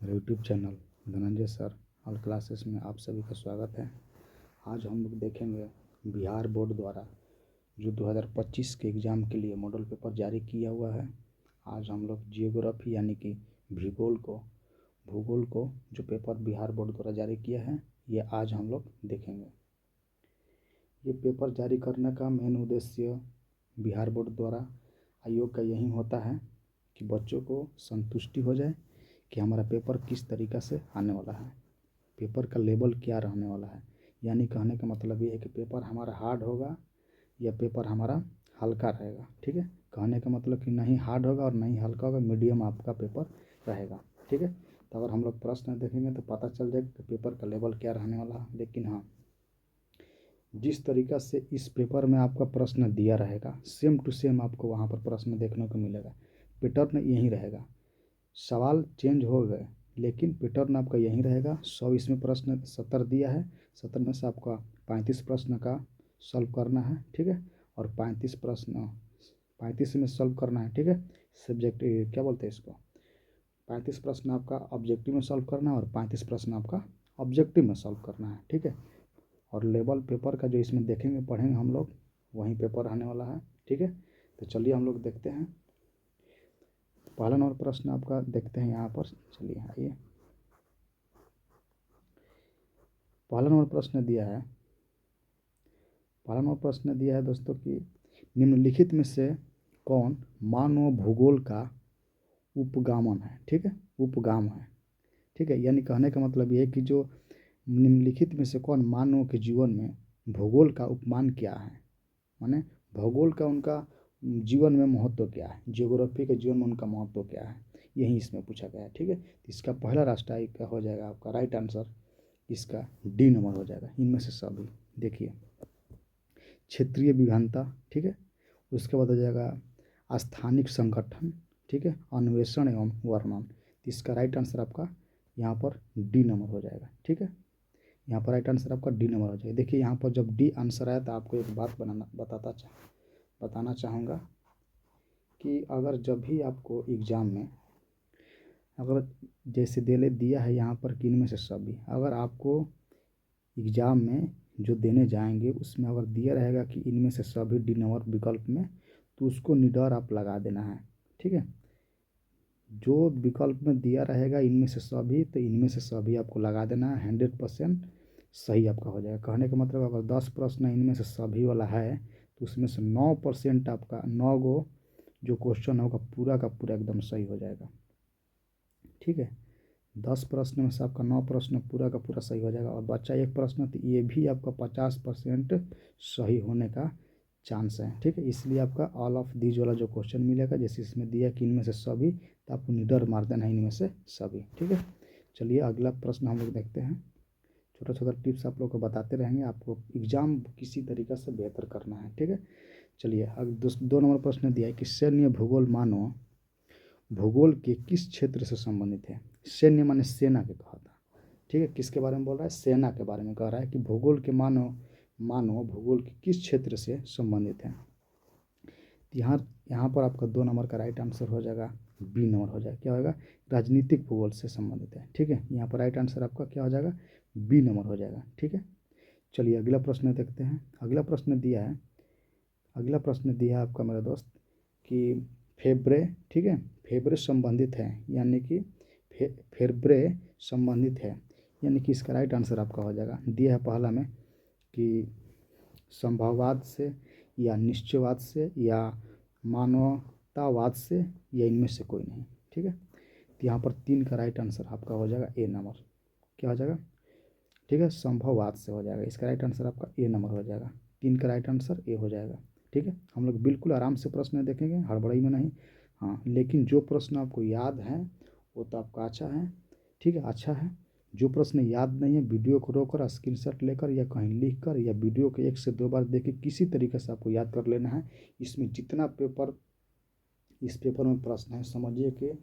मेरे YouTube channel Dhananjay sir all classes में आप सभी का स्वागत है। आज हम लोग देखेंगे बिहार बोर्ड द्वारा जो 2025 के एग्ज़ाम के लिए मॉडल पेपर जारी किया हुआ है। आज हम लोग जियोग्राफी यानी कि भूगोल को जो पेपर बिहार बोर्ड द्वारा जारी किया है ये आज हम लोग देखेंगे। ये पेपर जारी करने का मेन उद्देश्य बिहार बोर्ड द्वारा आयोग का यही होता है कि बच्चों को संतुष्टि हो जाए कि हमारा पेपर किस तरीक़ा से आने वाला है, पेपर का लेवल क्या रहने वाला है। यानी कहने का मतलब ये है कि पेपर हमारा हार्ड होगा या पेपर हमारा हल्का रहेगा। ठीक है, कहने का मतलब कि नहीं हार्ड होगा और नहीं हल्का होगा, मीडियम आपका पेपर रहेगा। ठीक है, तो अगर हम लोग प्रश्न देखेंगे तो पता चल जाएगा कि पेपर का लेवल क्या रहने वाला है। लेकिन हाँ, जिस तरीक़ा से इस पेपर में आपका प्रश्न दिया रहेगा सेम टू सेम आपको वहाँ पर प्रश्न देखने को मिलेगा। पैटर्न यही रहेगा, सवाल चेंज हो गए लेकिन पैटर्न आपका यही रहेगा। 100 इसमें प्रश्न 70 दिया है, 70 में से आपका 35 प्रश्न का सॉल्व करना है। ठीक है, और 35 में सॉल्व करना है। ठीक है, सब्जेक्ट क्या बोलते हैं इसको, 35 प्रश्न आपका ऑब्जेक्टिव में सॉल्व करना है और 35 प्रश्न आपका ऑब्जेक्टिव में सॉल्व करना है। ठीक है, और लेवल पेपर का जो इसमें देखेंगे पढ़ेंगे हम लोग वही पेपर आने वाला है। ठीक है, तो चलिए हम लोग देखते हैं। पहला नंबर प्रश्न आपका देखते हैं यहाँ पर। चलिए आइए, पहला नंबर प्रश्न दिया है दोस्तों कि निम्नलिखित में से कौन मानव भूगोल का उपगामन है। ठीक है, उपगाम है। ठीक है, यानी कहने का मतलब ये है कि जो निम्नलिखित में से कौन मानव के जीवन में भूगोल का उपमान क्या है, माने भूगोल का उनका जीवन में महत्व क्या है, जियोग्राफी के जीवन में उनका महत्व क्या है, यही इसमें पूछा गया है। ठीक है, तो इसका पहला राष्ट्र का हो जाएगा आपका राइट आंसर, इसका डी नंबर हो जाएगा। इनमें से सभी देखिए, क्षेत्रीय विभिन्नता। ठीक है, उसके बाद हो जाएगा स्थानिक संगठन। ठीक है, अन्वेषण एवं वर्णन। तो इसका राइट आंसर आपका यहाँ पर डी नंबर हो जाएगा। ठीक है, यहाँ पर राइट आंसर आपका डी नंबर हो जाएगा। देखिए यहाँ पर जब डी आंसर आया तो आपको एक बात बताना चाहूँगा कि अगर जब भी आपको एग्ज़ाम में अगर जैसे दिया है यहाँ पर कि इनमें से सभी, अगर आपको एग्ज़ाम में जो देने जाएंगे उसमें अगर दिया रहेगा कि इनमें से सभी डी नंबर विकल्प में, तो उसको निडर आप लगा देना है। ठीक है, जो विकल्प में दिया रहेगा इनमें से सभी, तो इनमें से सभी आपको लगा देना है। 100% सही आपका हो जाएगा। कहने का मतलब अगर 10 प्रश्न इनमें से सभी वाला है तो उसमें से 9% आपका 9 गो जो क्वेश्चन होगा पूरा का पूरा एकदम सही हो जाएगा। ठीक है, 10 प्रश्न में से आपका 9 प्रश्न पूरा का पूरा सही हो जाएगा और बच्चा एक प्रश्न तो ये भी आपका 50% सही होने का चांस है। ठीक है, इसलिए आपका ऑल ऑफ दीज वाला जो क्वेश्चन मिलेगा, जैसे इसमें दिया कि इनमें से सभी, तो आपको निडर मार देना है इनमें से सभी। ठीक है, चलिए अगला प्रश्न हम लोग देखते हैं। छोटा छोटा टिप्स आप लोग को बताते रहेंगे, आपको एग्जाम किसी तरीक़े से बेहतर करना है। ठीक है, चलिए अब 2 नंबर प्रश्न दिया है कि सैन्य भूगोल मानव भूगोल के किस क्षेत्र से संबंधित है। सैन्य माने सेना के कहा था। ठीक है, किसके बारे में बोल रहा है, सेना के बारे में कह रहा है कि भूगोल के मानव भूगोल के किस क्षेत्र से संबंधित है। यहाँ पर आपका 2 नंबर का राइट आंसर हो जाएगा, बी नंबर हो जाएगा। क्या होगा, राजनीतिक भूगोल से संबंधित है। ठीक है, यहाँ पर राइट आंसर आपका क्या हो जाएगा, बी नंबर हो जाएगा। ठीक है, चलिए अगला प्रश्न देखते हैं। अगला प्रश्न दिया है आपका मेरा दोस्त कि फेब्रे। ठीक है, फेब्रे संबंधित है यानी कि फेब्रे संबंधित है, यानी कि इसका राइट आंसर आपका हो जाएगा। दिया है पहला में कि संभववाद से या निश्चयवाद से या मानवतावाद से या इनमें से कोई नहीं। ठीक है, तो यहाँ पर 3 का राइट आंसर आपका हो जाएगा ए नंबर। क्या हो जाएगा, ठीक है, संभववाद से हो जाएगा। इसका राइट आंसर आपका ए नंबर हो जाएगा। 3 का राइट आंसर ए हो जाएगा। ठीक है, हम लोग बिल्कुल आराम से प्रश्न देखेंगे, हड़बड़ी में नहीं। हाँ, लेकिन जो प्रश्न आपको याद है वो तो आपका अच्छा है। ठीक है, अच्छा है। जो प्रश्न याद नहीं है वीडियो को रोककर स्क्रीनशॉट लेकर या कहीं लिख कर या वीडियो को 1 से 2 बार देख के किसी तरीके से आपको याद कर लेना है। इसमें जितना इस पेपर में प्रश्न है समझिए कि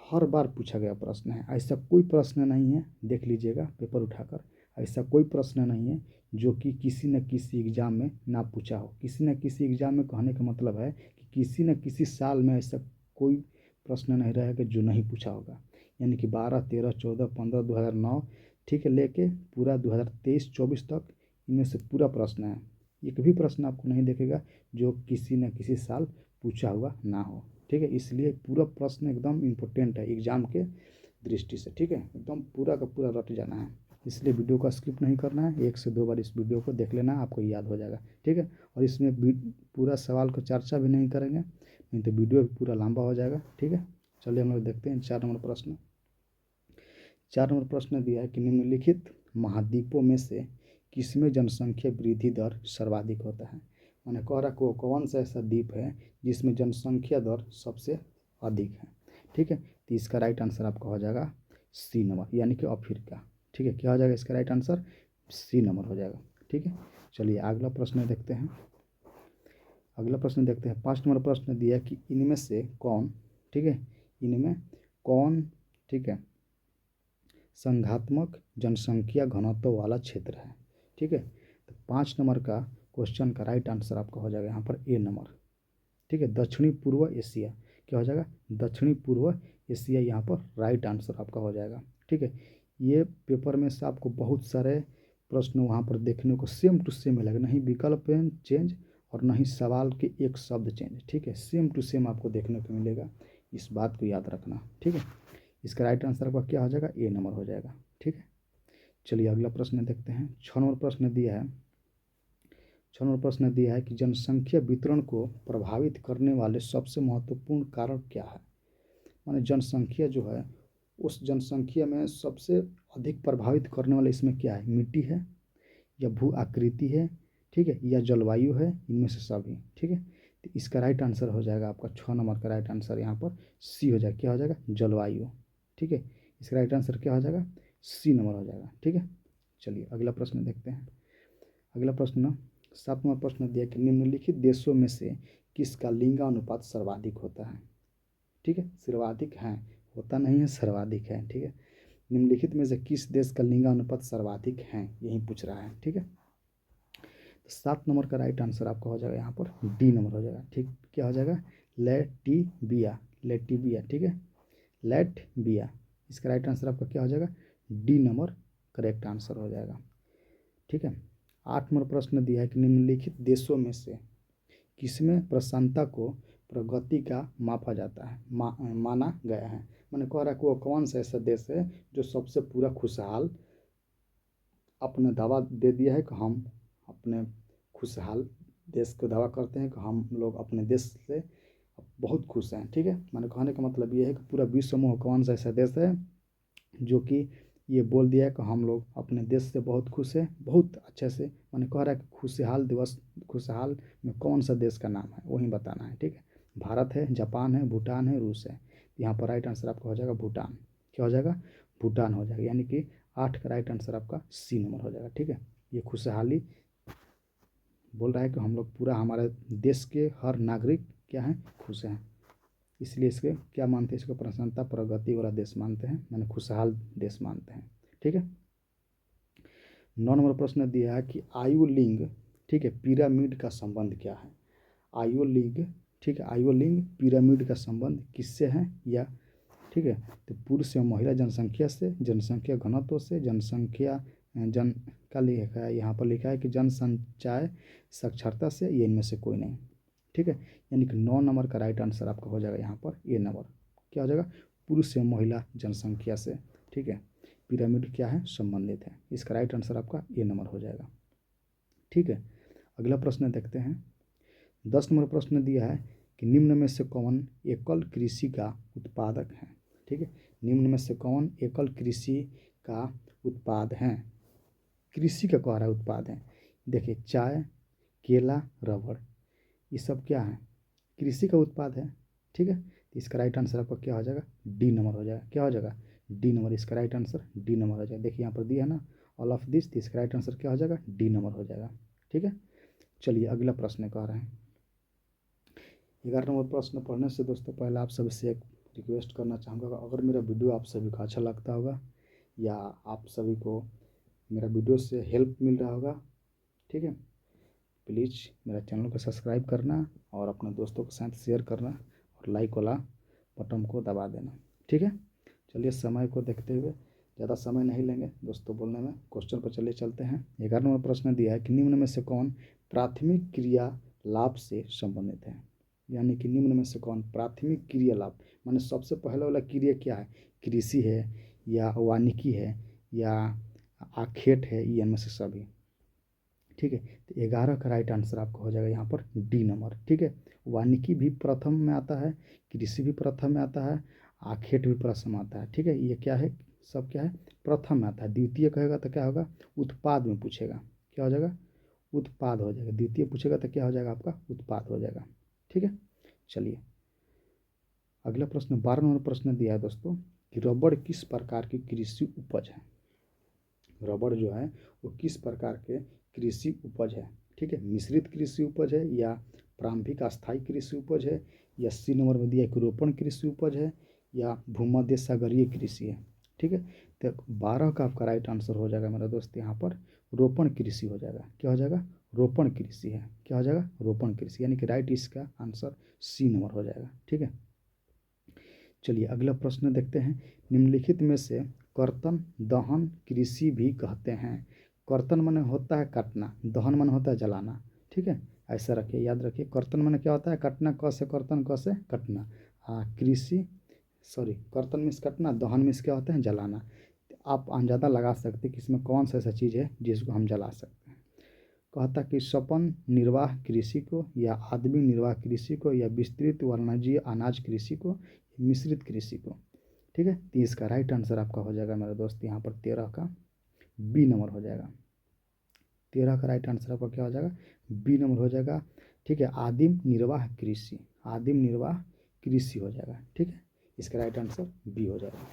हर बार पूछा गया प्रश्न है। ऐसा कोई प्रश्न नहीं है, देख लीजिएगा पेपर उठाकर, ऐसा कोई प्रश्न नहीं है जो कि किसी न किसी एग्ज़ाम में ना पूछा हो। किसी न किसी एग्ज़ाम में कहने का मतलब है कि किसी न किसी साल में ऐसा कोई प्रश्न नहीं रहेगा जो नहीं पूछा होगा। यानी कि 12, 13, 14, 15, 2009, ठीक है, लेके पूरा 2023-24 तक इनमें से पूरा प्रश्न है। एक भी प्रश्न आपको नहीं देखेगा जो किसी न किसी साल पूछा हुआ ना हो, ठीक है। इसलिए पूरा प्रश्न एकदम इम्पोर्टेंट है एग्जाम के दृष्टि से, ठीक है, एकदम पूरा का पूरा रट जाना है। इसलिए वीडियो को स्किप नहीं करना है, 1 से 2 बार इस वीडियो को देख लेना, आपको याद हो जाएगा, ठीक है। और इसमें पूरा सवाल को चर्चा भी नहीं करेंगे, नहीं तो वीडियो भी पूरा लंबा हो जाएगा, ठीक है। चलिए हम लोग देखते हैं 4 नंबर प्रश्न। 4 नंबर प्रश्न दिया है कि निम्नलिखित महाद्वीपों में से किसमें जनसंख्या वृद्धि दर सर्वाधिक होता है। मैंने कह रहा को कौन सा ऐसा द्वीप है जिसमें जनसंख्या दर सबसे अधिक है, ठीक है। तो इसका राइट आंसर आपका हो जाएगा सी नंबर, यानी कि अफ्रीका, ठीक है। क्या हो जाएगा इसका राइट आंसर? सी नंबर हो जाएगा, ठीक है। चलिए अगला प्रश्न देखते हैं। अगला प्रश्न देखते हैं 5 नंबर प्रश्न दिया कि इनमें से कौन, ठीक है, इनमें कौन, ठीक है, संघात्मक जनसंख्या घनत्व वाला क्षेत्र है, ठीक है। तो 5 नंबर का क्वेश्चन का राइट आंसर आपका हो जाएगा यहाँ पर ए नंबर, ठीक है। दक्षिणी पूर्व एशिया, क्या हो जाएगा? दक्षिणी पूर्व एशिया यहाँ पर राइट आंसर आपका हो जाएगा, ठीक है। ये पेपर में से आपको बहुत सारे प्रश्न वहाँ पर देखने को सेम टू सेम मिलेगा, नहीं विकल्प चेंज और नहीं सवाल के एक शब्द चेंज, ठीक है। सेम टू सेम आपको देखने को मिलेगा, इस बात को याद रखना, ठीक है। इसका राइट आंसर आपका क्या हो जाएगा? ए नंबर हो जाएगा, ठीक है। चलिए अगला प्रश्न देखते हैं। 6 नंबर प्रश्न दिया है, 6 नंबर प्रश्न दिया है कि जनसंख्या वितरण को प्रभावित करने वाले सबसे महत्वपूर्ण कारण क्या है। माने जनसंख्या जो है उस जनसंख्या में सबसे अधिक प्रभावित करने वाले इसमें क्या है? मिट्टी है या भू आकृति है, ठीक है, या जलवायु है, इनमें से सभी, ठीक है। तो इसका राइट आंसर हो जाएगा आपका 6 नंबर का राइट आंसर यहाँ पर सी हो जाएगा। क्या हो जाएगा? जलवायु, ठीक है। इसका राइट आंसर क्या हो जाएगा? सी नंबर हो जाएगा, ठीक है। चलिए अगला प्रश्न देखते हैं। अगला प्रश्न 7 नंबर प्रश्न दिया कि निम्नलिखित देशों में से किसका लिंगानुपात सर्वाधिक होता है, ठीक है। सर्वाधिक है, होता नहीं है, सर्वाधिक है, ठीक है। निम्नलिखित में से किस देश का लिंगानुपात सर्वाधिक है, यही पूछ रहा है, ठीक है। तो 7 नंबर का राइट आंसर आपका हो जाएगा यहाँ पर डी नंबर हो जाएगा, ठीक। क्या हो जाएगा? लेटिबिया, लेटिबिया, ठीक है, लेटबिया। इसका राइट आंसर आपका क्या हो जाएगा? डी नंबर करेक्ट आंसर हो जाएगा, ठीक है। 8 नंबर प्रश्न दिया है कि निम्नलिखित देशों में से किसमें प्रसन्नता को प्रगति का मापा जाता है, माना गया है। मैंने कह रहा है कि वो कौन सा ऐसा देश है जो सबसे पूरा खुशहाल अपने दावा दे दिया है कि हम अपने खुशहाल देश को दावा करते हैं कि हम लोग अपने देश से बहुत खुश हैं, ठीक है। मैंने कहने का मतलब ये है कि पूरा विश्व में कौन सा ऐसा देश है जो कि ये बोल दिया है कि हम लोग अपने देश से बहुत खुश हैं, बहुत अच्छे से। मैंने कह रहा है कि खुशहाल दिवस, खुशहाल में कौन सा देश का नाम है वही बताना है, ठीक है। भारत है, जापान है, भूटान है, रूस है। यहाँ पर राइट आंसर आपका हो जाएगा भूटान। क्या हो जाएगा? भूटान हो जाएगा, यानी कि 8 का राइट आंसर आपका सी नंबर हो जाएगा, ठीक है। ये खुशहाली बोल रहा है कि हम लोग पूरा हमारे देश के हर नागरिक क्या हैं? खुश हैं, इसलिए इसके क्या मानते हैं? इसको प्रसन्नता प्रगति वाला देश मानते हैं, मैंने खुशहाल देश मानते हैं, ठीक है। 9 नंबर प्रश्न दिया है कि आयु लिंग, ठीक है, पिरामिड का संबंध क्या है। आयु लिंग, ठीक है, आयु लिंग पिरामिड का संबंध किससे है, या, ठीक है। तो पुरुष एवं महिला जनसंख्या से, जनसंख्या घनत्व से, जनसंख्या जन का लिखा है यहाँ पर, लिखा है कि जनसंचय साक्षरता से, ये इनमें से कोई नहीं, ठीक है। यानी कि 9 नंबर का राइट आंसर आपका हो जाएगा यहाँ पर ए नंबर। क्या हो जाएगा? पुरुष एवं महिला जनसंख्या से, ठीक है, पिरामिड क्या है? संबंधित है। इसका राइट आंसर आपका ए नंबर हो जाएगा, ठीक है। अगला प्रश्न देखते हैं। 10 नंबर प्रश्न दिया है कि निम्न में से कौन एकल कृषि का उत्पादक है, ठीक है। निम्न में से कौन एकल कृषि का उत्पाद है? कृषि का कह रहा है उत्पाद है। देखिए चाय, केला, रबड़, ये सब क्या है? कृषि का उत्पाद है, ठीक है। तो इसका राइट आंसर आपका क्या हो जाएगा? डी नंबर हो जाएगा। क्या हो जाएगा? D number. इसका राइट आंसर डी नंबर हो जाएगा। देखिए यहाँ पर दिया है ना ऑल ऑफ दिस, तो इसका राइट आंसर क्या हो जाएगा? डी नंबर हो जाएगा, ठीक है। चलिए अगला प्रश्न कह रहे हैं। 11 नंबर प्रश्न पढ़ने से दोस्तों पहले आप सभी से एक रिक्वेस्ट करना चाहूँगा, अगर मेरा वीडियो आप सभी को अच्छा लगता होगा या आप सभी को मेरा वीडियो से हेल्प मिल रहा होगा, ठीक है, प्लीज़ मेरा चैनल को सब्सक्राइब करना और अपने दोस्तों के साथ शेयर करना और लाइक वाला बटन को दबा देना, ठीक है। चलिए समय को देखते हुए ज़्यादा समय नहीं लेंगे दोस्तों बोलने में, क्वेश्चन पर चलिए चलते हैं। 11 नंबर प्रश्न दिया है कि निम्न में से कौन प्राथमिक क्रिया लाभ से संबंधित है। यानी कि निम्न में से कौन प्राथमिक क्रिया लाभ, माने सबसे पहले वाला क्रिया क्या है, कृषि है या वानिकी है या आखेट है, ये इनमें से सभी। ठीक है, तो 11 का राइट आंसर आपका हो जाएगा यहाँ पर डी नंबर। ठीक है, वानिकी भी प्रथम में आता है, कृषि भी प्रथम में आता है, आखेट भी प्रथम में आता है। ठीक है, ये क्या है, सब क्या है, प्रथम में आता है। द्वितीय कहेगा तो क्या होगा, उत्पाद में पूछेगा, क्या हो जाएगा, उत्पाद हो जाएगा। द्वितीय पूछेगा तो क्या हो जाएगा, आपका उत्पाद हो जाएगा। ठीक है, चलिए अगला प्रश्न 12 नंबर प्रश्न दिया है दोस्तों कि रबड़ किस प्रकार की कृषि उपज है। रबड़ जो है वो किस प्रकार के कृषि उपज है। ठीक है, मिश्रित कृषि उपज है या प्रारंभिक अस्थायी कृषि उपज है या सी नंबर में दिया कि रोपण कृषि उपज है या भूमध्य सागरीय कृषि है। ठीक है, तो 12 का आपका राइट आंसर हो जाएगा मेरा दोस्त यहाँ पर रोपण कृषि हो जाएगा। क्या हो जाएगा, रोपण कृषि है। क्या हो जाएगा, रोपण कृषि, यानी कि राइट इसका आंसर सी नंबर हो जाएगा। ठीक है, चलिए अगला प्रश्न देखते हैं। निम्नलिखित में से कर्तन दहन कृषि भी कहते हैं। कर्तन माने होता है काटना, दहन माने होता है जलाना। ठीक है, ऐसा रखिए, याद रखिए। कर्तन माने क्या होता है, काटना, क से कर्तन, क से कटना। कृषि सॉरी कर्तन मीन्स कटना, दहन मीन्स क्या होता है, जलाना। आप अंदाजा लगा सकते हैं कि इसमें कौन सा ऐसा चीज़ है जिसको हम जला सकते हैं। कहता कि सपन निर्वाह कृषि को या आदमी निर्वाह कृषि को या विस्तृत वर्णजीय अनाज कृषि को, मिश्रित कृषि को। ठीक है, तो इसका राइट आंसर आपका हो जाएगा मेरे दोस्त यहाँ पर 13 का बी नंबर हो जाएगा। 13 का राइट आंसर आपका क्या हो जाएगा, बी नंबर हो जाएगा। ठीक है, आदिम निर्वाह कृषि, आदिम निर्वाह कृषि हो जाएगा। ठीक है, इसका राइट आंसर बी हो जाएगा।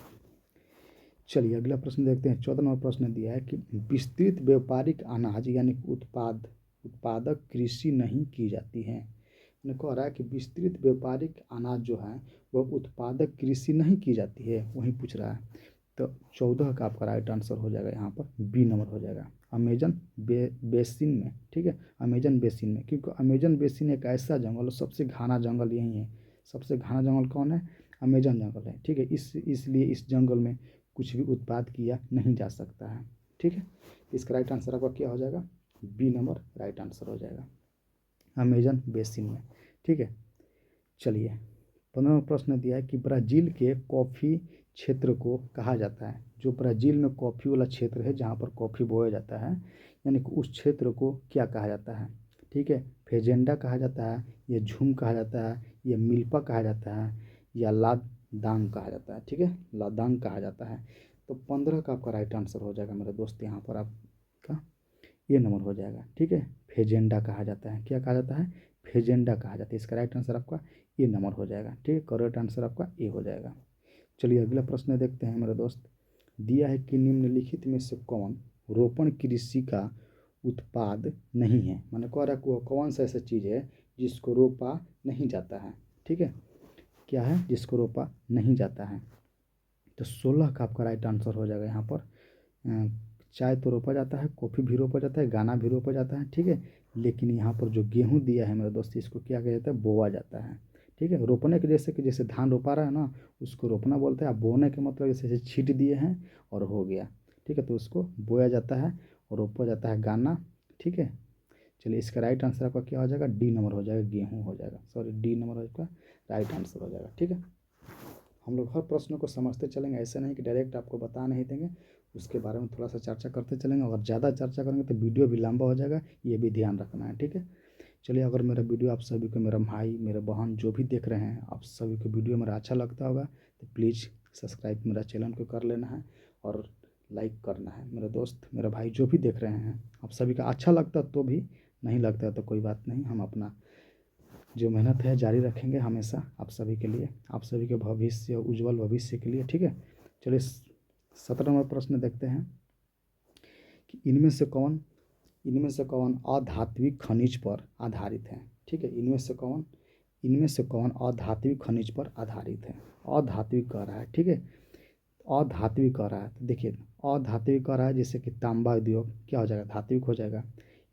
चलिए अगला प्रश्न देखते हैं। 14 नंबर प्रश्न दिया है कि विस्तृत व्यापारिक अनाज यानी उत्पादक कृषि नहीं की जाती है। ने कह रहा है कि विस्तृत व्यापारिक अनाज जो है वह उत्पादक कृषि नहीं की जाती है, वही पूछ रहा है। तो 14 का आपका राइट आंसर हो जाएगा यहाँ पर बी नंबर हो जाएगा, अमेजन बेसिन में। ठीक है, अमेजन बेसिन में, क्योंकि अमेजन बेसिन एक ऐसा जंगल, सबसे घना जंगल यही है। सबसे घना जंगल कौन है, अमेजन जंगल है। ठीक है, इसलिए इस जंगल में कुछ भी उत्पाद किया नहीं जा सकता है। ठीक है, इसका राइट आंसर आपका क्या हो जाएगा, बी नंबर राइट आंसर हो जाएगा, अमेजन बेसिन में। ठीक है, चलिए 15वां प्रश्न दिया है कि ब्राज़ील के कॉफ़ी क्षेत्र को कहा जाता है। जो ब्राज़ील में कॉफ़ी वाला क्षेत्र है जहाँ पर कॉफ़ी बोया जाता है, यानी कि उस क्षेत्र को क्या कहा जाता है। ठीक है, फेजेंडा कहा जाता है, या झूम कहा जाता है, या मिल्पा कहा जाता है, या लादांग कहा जाता है। ठीक है, लादांग कहा जाता है। तो 15 का आपका राइट आंसर हो जाएगा मेरे दोस्त यहाँ पर आपका ये नंबर हो जाएगा। ठीक है, फेजेंडा कहा जाता है, क्या कहा जाता है, फेजेंडा कहा जाता है। इसका राइट आंसर आपका ये नंबर हो जाएगा। ठीक है, करेक्ट आंसर आपका ए हो जाएगा। चलिए अगला प्रश्न देखते हैं मेरे दोस्त। दिया है कि निम्नलिखित में से कौन रोपण कृषि का उत्पाद नहीं है। मैंने कह रहा है कौन सा ऐसा चीज़ है जिसको रोपा नहीं जाता है। ठीक है, क्या है जिसको रोपा नहीं जाता है। तो 16 का आपका राइट आंसर हो जाएगा यहाँ पर। चाय तो रोपा जाता है, कॉफ़ी भी रोपा जाता है, गाना भी रोपा जाता है। ठीक है, लेकिन यहाँ पर जो गेहूँ दिया है मेरे दोस्त, इसको क्या कहा जाता है, बोआ जाता है। ठीक है, रोपने के जैसे कि जैसे धान रोपा रहा है ना, उसको रोपना बोलते हैं। बोने के मतलब जैसे छींट दिए हैं और हो गया। ठीक है, तो उसको बोया जाता है और रोपा जाता है गाना। ठीक है, चलिए इसका राइट आंसर आपका क्या हो जाएगा, डी नंबर हो जाएगा, गेहूँ हो जाएगा। सॉरी, डी नंबर आपका राइट आंसर हो जाएगा। ठीक है, हम लोग हर प्रश्न को समझते चलेंगे, ऐसा नहीं कि डायरेक्ट आपको बता नहीं देंगे, उसके बारे में थोड़ा सा चर्चा करते चलेंगे। अगर ज़्यादा चर्चा करेंगे तो वीडियो भी लंबा हो जाएगा, ये भी ध्यान रखना है। ठीक है, चलिए अगर मेरा वीडियो आप सभी को, मेरा भाई मेरे बहन जो भी देख रहे हैं, आप सभी को वीडियो मेरा अच्छा लगता होगा तो प्लीज़ सब्सक्राइब मेरा चैनल को कर लेना है और लाइक करना है। मेरे दोस्त मेरा भाई जो भी देख रहे हैं, आप सभी का अच्छा लगता तो भी, नहीं लगता तो कोई बात नहीं, हम अपना जो मेहनत है जारी रखेंगे हमेशा आप सभी के लिए, आप सभी के भविष्य, उज्जवल भविष्य के लिए। ठीक है, चलिए 17 नंबर प्रश्न देखते हैं कि इनमें से कौन अधात्विक खनिज पर आधारित है। ठीक है, इनमें से कौन अधात्विक खनिज पर आधारित है। अधात्विक कह रहा है। ठीक है, अधात्विक कह रहा है, तो देखिए अधात्विक कह रहा है जैसे कि तांबा उद्योग क्या हो जाएगा, धात्विक हो जाएगा।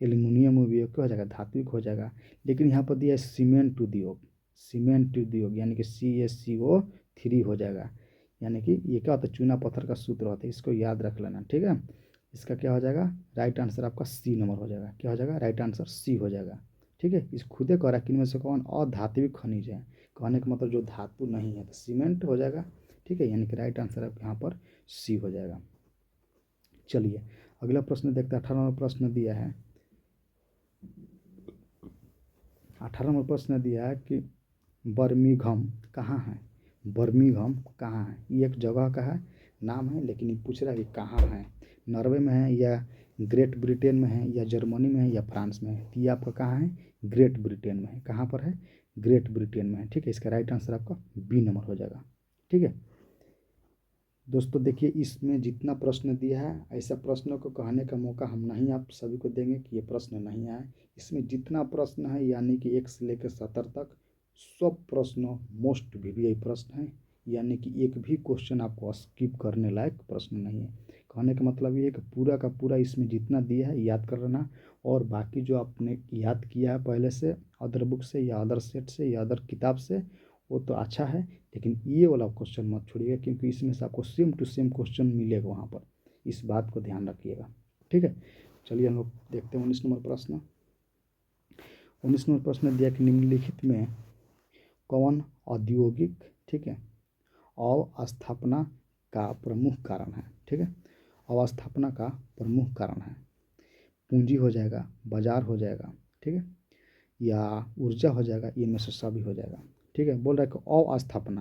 एल्यूमिनियम उद्योग क्या हो जाएगा, धात्विक हो जाएगा। लेकिन यहाँ पर दिया है सीमेंट उद्योग, सीमेंट उद्योग यानी कि CaCO3 हो जाएगा। यानी कि ये क्या होता है, चूना पत्थर का सूत्र होता है, इसको याद रख लेना, ठीक है। इसका क्या हो जाएगा, राइट आंसर आपका सी नंबर हो जाएगा। क्या हो जाएगा, राइट आंसर सी हो जाएगा, ठीक है। इस खुदे कह रहा है कि इनमें से कौन अधात्विक खनिज है, कहने का मतलब जो धातु नहीं है, तो सीमेंट हो जाएगा, ठीक है। यानी कि राइट आंसर आप यहाँ पर सी हो जाएगा। चलिए अगला प्रश्न देखते हैं। 18वां प्रश्न दिया है, 18वां प्रश्न दिया है कि बर्मिंघम कहाँ है। बर्मिंघम कहाँ है, ये एक जगह का है, नाम है, लेकिन ये पूछ रहा है कि कहाँ है। नॉर्वे में है या ग्रेट ब्रिटेन में है या जर्मनी में है या फ्रांस में है। तो ये आपका कहाँ है, ग्रेट ब्रिटेन में है। कहाँ पर है, ग्रेट ब्रिटेन में है, ठीक है। इसका राइट आंसर आपका बी नंबर हो जाएगा, ठीक है। दोस्तों देखिए, इसमें जितना प्रश्न दिया है, ऐसा प्रश्नों को कहने का मौका हम नहीं आप सभी को देंगे कि ये प्रश्न नहीं आए। इसमें जितना प्रश्न है, यानी कि 1 से लेकर 70 तक, सब प्रश्न मोस्ट वीवीआई प्रश्न है। यानी कि एक भी क्वेश्चन आपको स्किप करने लायक प्रश्न नहीं है। कहने का मतलब ये है कि पूरा का पूरा इसमें जितना दिया है याद कर लेना, और बाकी जो आपने याद किया है पहले से अदर बुक से या अदर सेट से या अदर किताब से, वो तो अच्छा है, लेकिन ये वाला क्वेश्चन मत छोड़िएगा, क्योंकि इसमें से आपको सेम टू सेम क्वेश्चन मिलेगा वहाँ पर। इस बात को ध्यान रखिएगा, ठीक है। चलिए हम लोग देखते हैं 19 नंबर प्रश्न। 19 नंबर प्रश्न दिया कि निम्नलिखित में कौन औद्योगिक, ठीक है, अवस्थापना का प्रमुख कारण है, ठीक है। अवस्थापना का प्रमुख कारण है, पूंजी हो जाएगा, बाजार हो जाएगा, ठीक है, या ऊर्जा हो जाएगा, इनमें से सभी हो जाएगा, ठीक है। बोल रहा है कि अवस्थापना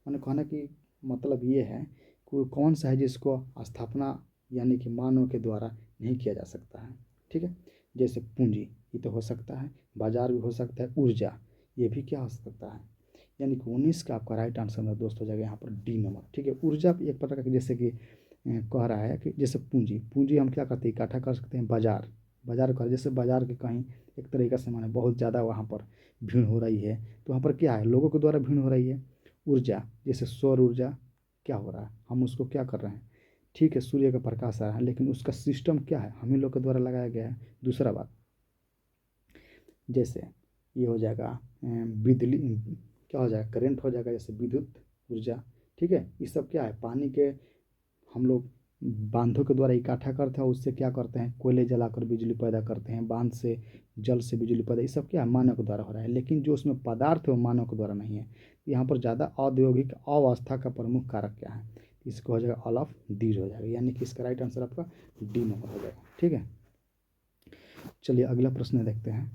मैंने कहना कि मतलब ये है कि कौन सा है जिसको स्थापना यानी कि मानव के द्वारा नहीं किया जा सकता है, ठीक है। जैसे पूंजी, ये तो हो सकता है, बाजार भी हो सकता है, ऊर्जा ये भी क्या हो सकता है। यानी कि 19 का आपका राइट आंसर मेरा दोस्त हो जाएगा यहाँ पर डी नंबर, ठीक है। ऊर्जा एक प्रकार का, जैसे कि कह रहा है कि जैसे पूंजी, पूंजी हम क्या करते हैं, इकट्ठा कर सकते हैं। बाजार, बाजार कर, जैसे बाजार के कहीं एक तरीका से माने बहुत ज़्यादा वहाँ पर भीड़ हो रही है, तो वहाँ पर क्या है, लोगों के द्वारा भीड़ हो रही है। ऊर्जा, जैसे सौर ऊर्जा, क्या हो रहा है, हम उसको क्या कर रहे हैं, ठीक है, सूर्य का प्रकाश आ रहा है, लेकिन उसका सिस्टम क्या है, हम ही लोग के द्वारा लगाया गया है। दूसरा बात, जैसे ये हो जाएगा बिजली, क्या हो जाएगा, करंट हो जाएगा, जैसे विद्युत ऊर्जा, ठीक है। ये सब क्या है, पानी के हम लोग बांधों के द्वारा इकट्ठा करते हैं, उससे क्या करते हैं, कोयले जलाकर बिजली पैदा करते हैं, बांध से जल से बिजली पैदा, ये सब क्या है, मानव के द्वारा हो रहा है। लेकिन जो उसमें पदार्थ है वो मानव के द्वारा नहीं है। यहाँ पर ज़्यादा औद्योगिक अवस्था का प्रमुख कारक क्या है, इसको हो जाएगा ऑल ऑफ दीज हो जाएगा, यानी कि इसका राइट आंसर आपका डी नंबर हो जाएगा, ठीक है। चलिए अगला प्रश्न देखते हैं।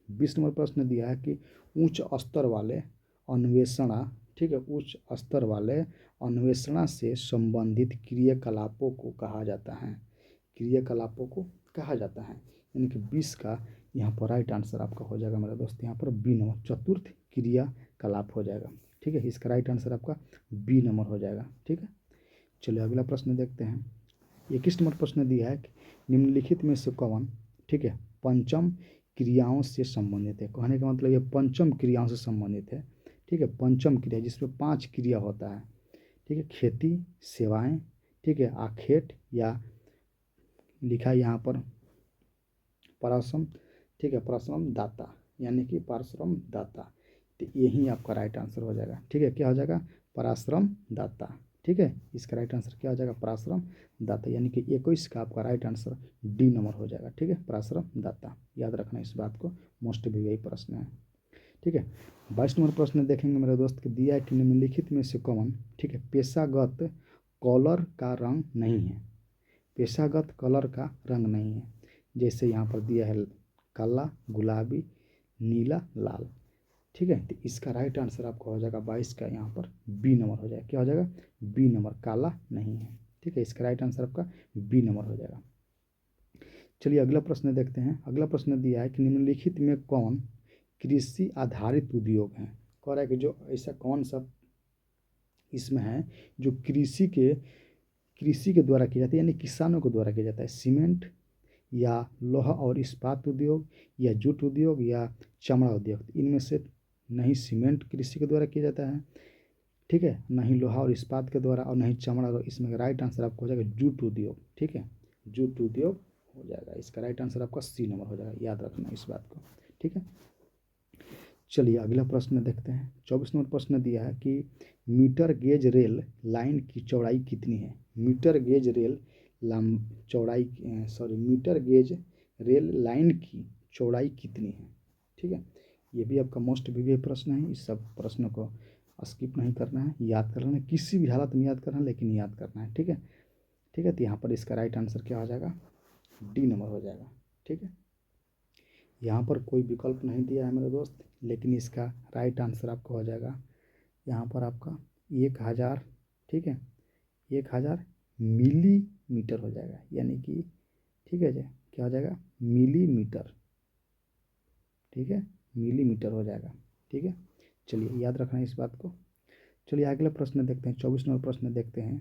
20 नंबर प्रश्न दिया है कि उच्च स्तर वाले अन्वेषणा, ठीक है, उच्च स्तर वाले अन्वेषणा से संबंधित क्रियाकलापों को कहा जाता है। क्रियाकलापों को कहा जाता है, यानी कि 20 का यहाँ पर राइट आंसर आपका हो जाएगा मेरा दोस्त यहाँ पर बी नंबर, चतुर्थ क्रियाकलाप हो जाएगा, ठीक है। इसका राइट आंसर आपका बी नंबर हो जाएगा, ठीक है। चलिए अगला प्रश्न देखते हैं। 21 नंबर प्रश्न दिया है कि निम्नलिखित में से कौन, ठीक है, पंचम क्रियाओं से संबंधित है। कहने का मतलब ये पंचम क्रियाओं से संबंधित है, ठीक है। पंचम क्रिया जिसमें 5 क्रिया होता है, ठीक है, खेती, सेवाएं, ठीक है, आखेट, या लिखा है यहाँ पर पराश्रम, ठीक है, पराश्रम दाता, यानी कि पराश्रम दाता। तो यही आपका राइट आंसर हो जाएगा, ठीक है। क्या हो जाएगा, पराश्रम दाता, ठीक है। इसका राइट आंसर क्या हो जाएगा, पराश्रम दाता, यानी कि 21 का आपका राइट आंसर डी नंबर हो जाएगा, ठीक है, पराश्रम दाता। याद रखना इस बात को, मोस्ट भी यही प्रश्न है, ठीक है। 22 नंबर प्रश्न देखेंगे मेरे दोस्त के, दिया है कि निम्नलिखित में से कौन, ठीक है, पेशागत कॉलर का रंग नहीं है। पेशागत कलर का रंग नहीं है, जैसे यहाँ पर दिया है काला, गुलाबी, नीला, लाल, ठीक है। तो इसका राइट आंसर आपका हो जाएगा 22 का यहाँ पर बी नंबर हो जाएगा। क्या हो जाएगा, बी नंबर, काला नहीं है, ठीक है। इसका राइट आंसर आपका बी नंबर हो जाएगा। चलिए अगला प्रश्न देखते हैं। अगला प्रश्न दिया है कि निम्नलिखित में कौन कृषि आधारित उद्योग है। कह रहा है कि जो ऐसा कौन सा इसमें है जो कृषि के द्वारा किया जाता है, यानी किसानों के द्वारा किया जाता है। सीमेंट, या लोहा और इस्पात उद्योग, या जूट उद्योग, या चमड़ा उद्योग। इनमें से नहीं सीमेंट कृषि के द्वारा किया जाता है, ठीक है, नहीं लोहा और इस्पात के द्वारा, और नहीं चमड़ा। इसमें राइट आंसर आपको हो जाएगा जूट उद्योग, ठीक है, जूट उद्योग हो जाएगा। इसका राइट आंसर आपका सी नंबर हो जाएगा, याद रखना इस बात को, ठीक है। चलिए अगला प्रश्न देखते हैं। 24 नंबर प्रश्न दिया है कि मीटर गेज रेल लाइन की चौड़ाई कितनी है। मीटर गेज रेल लम चौड़ाई मीटर गेज रेल लाइन की चौड़ाई कितनी है। ठीक है, ये भी आपका मोस्ट वीवीआई प्रश्न है। इस सब प्रश्नों को स्किप नहीं करना है, याद करना है, किसी भी हालत में याद करना है, लेकिन याद करना है। ठीक है, ठीक है। तो यहाँ पर इसका राइट आंसर क्या हो जाएगा, डी नंबर हो जाएगा। ठीक है, यहाँ पर कोई विकल्प नहीं दिया है मेरे दोस्त, लेकिन इसका राइट आंसर आपका हो जाएगा यहाँ पर आपका 1000। ठीक है, 1000 मिलीमीटर हो जाएगा, यानी कि ठीक है जी, क्या हो जाएगा, मिलीमीटर। ठीक है, मिलीमीटर हो जाएगा। ठीक है, चलिए याद रखना है इस बात को। चलिए अगला प्रश्न देखते हैं। 24 नंबर प्रश्न देखते हैं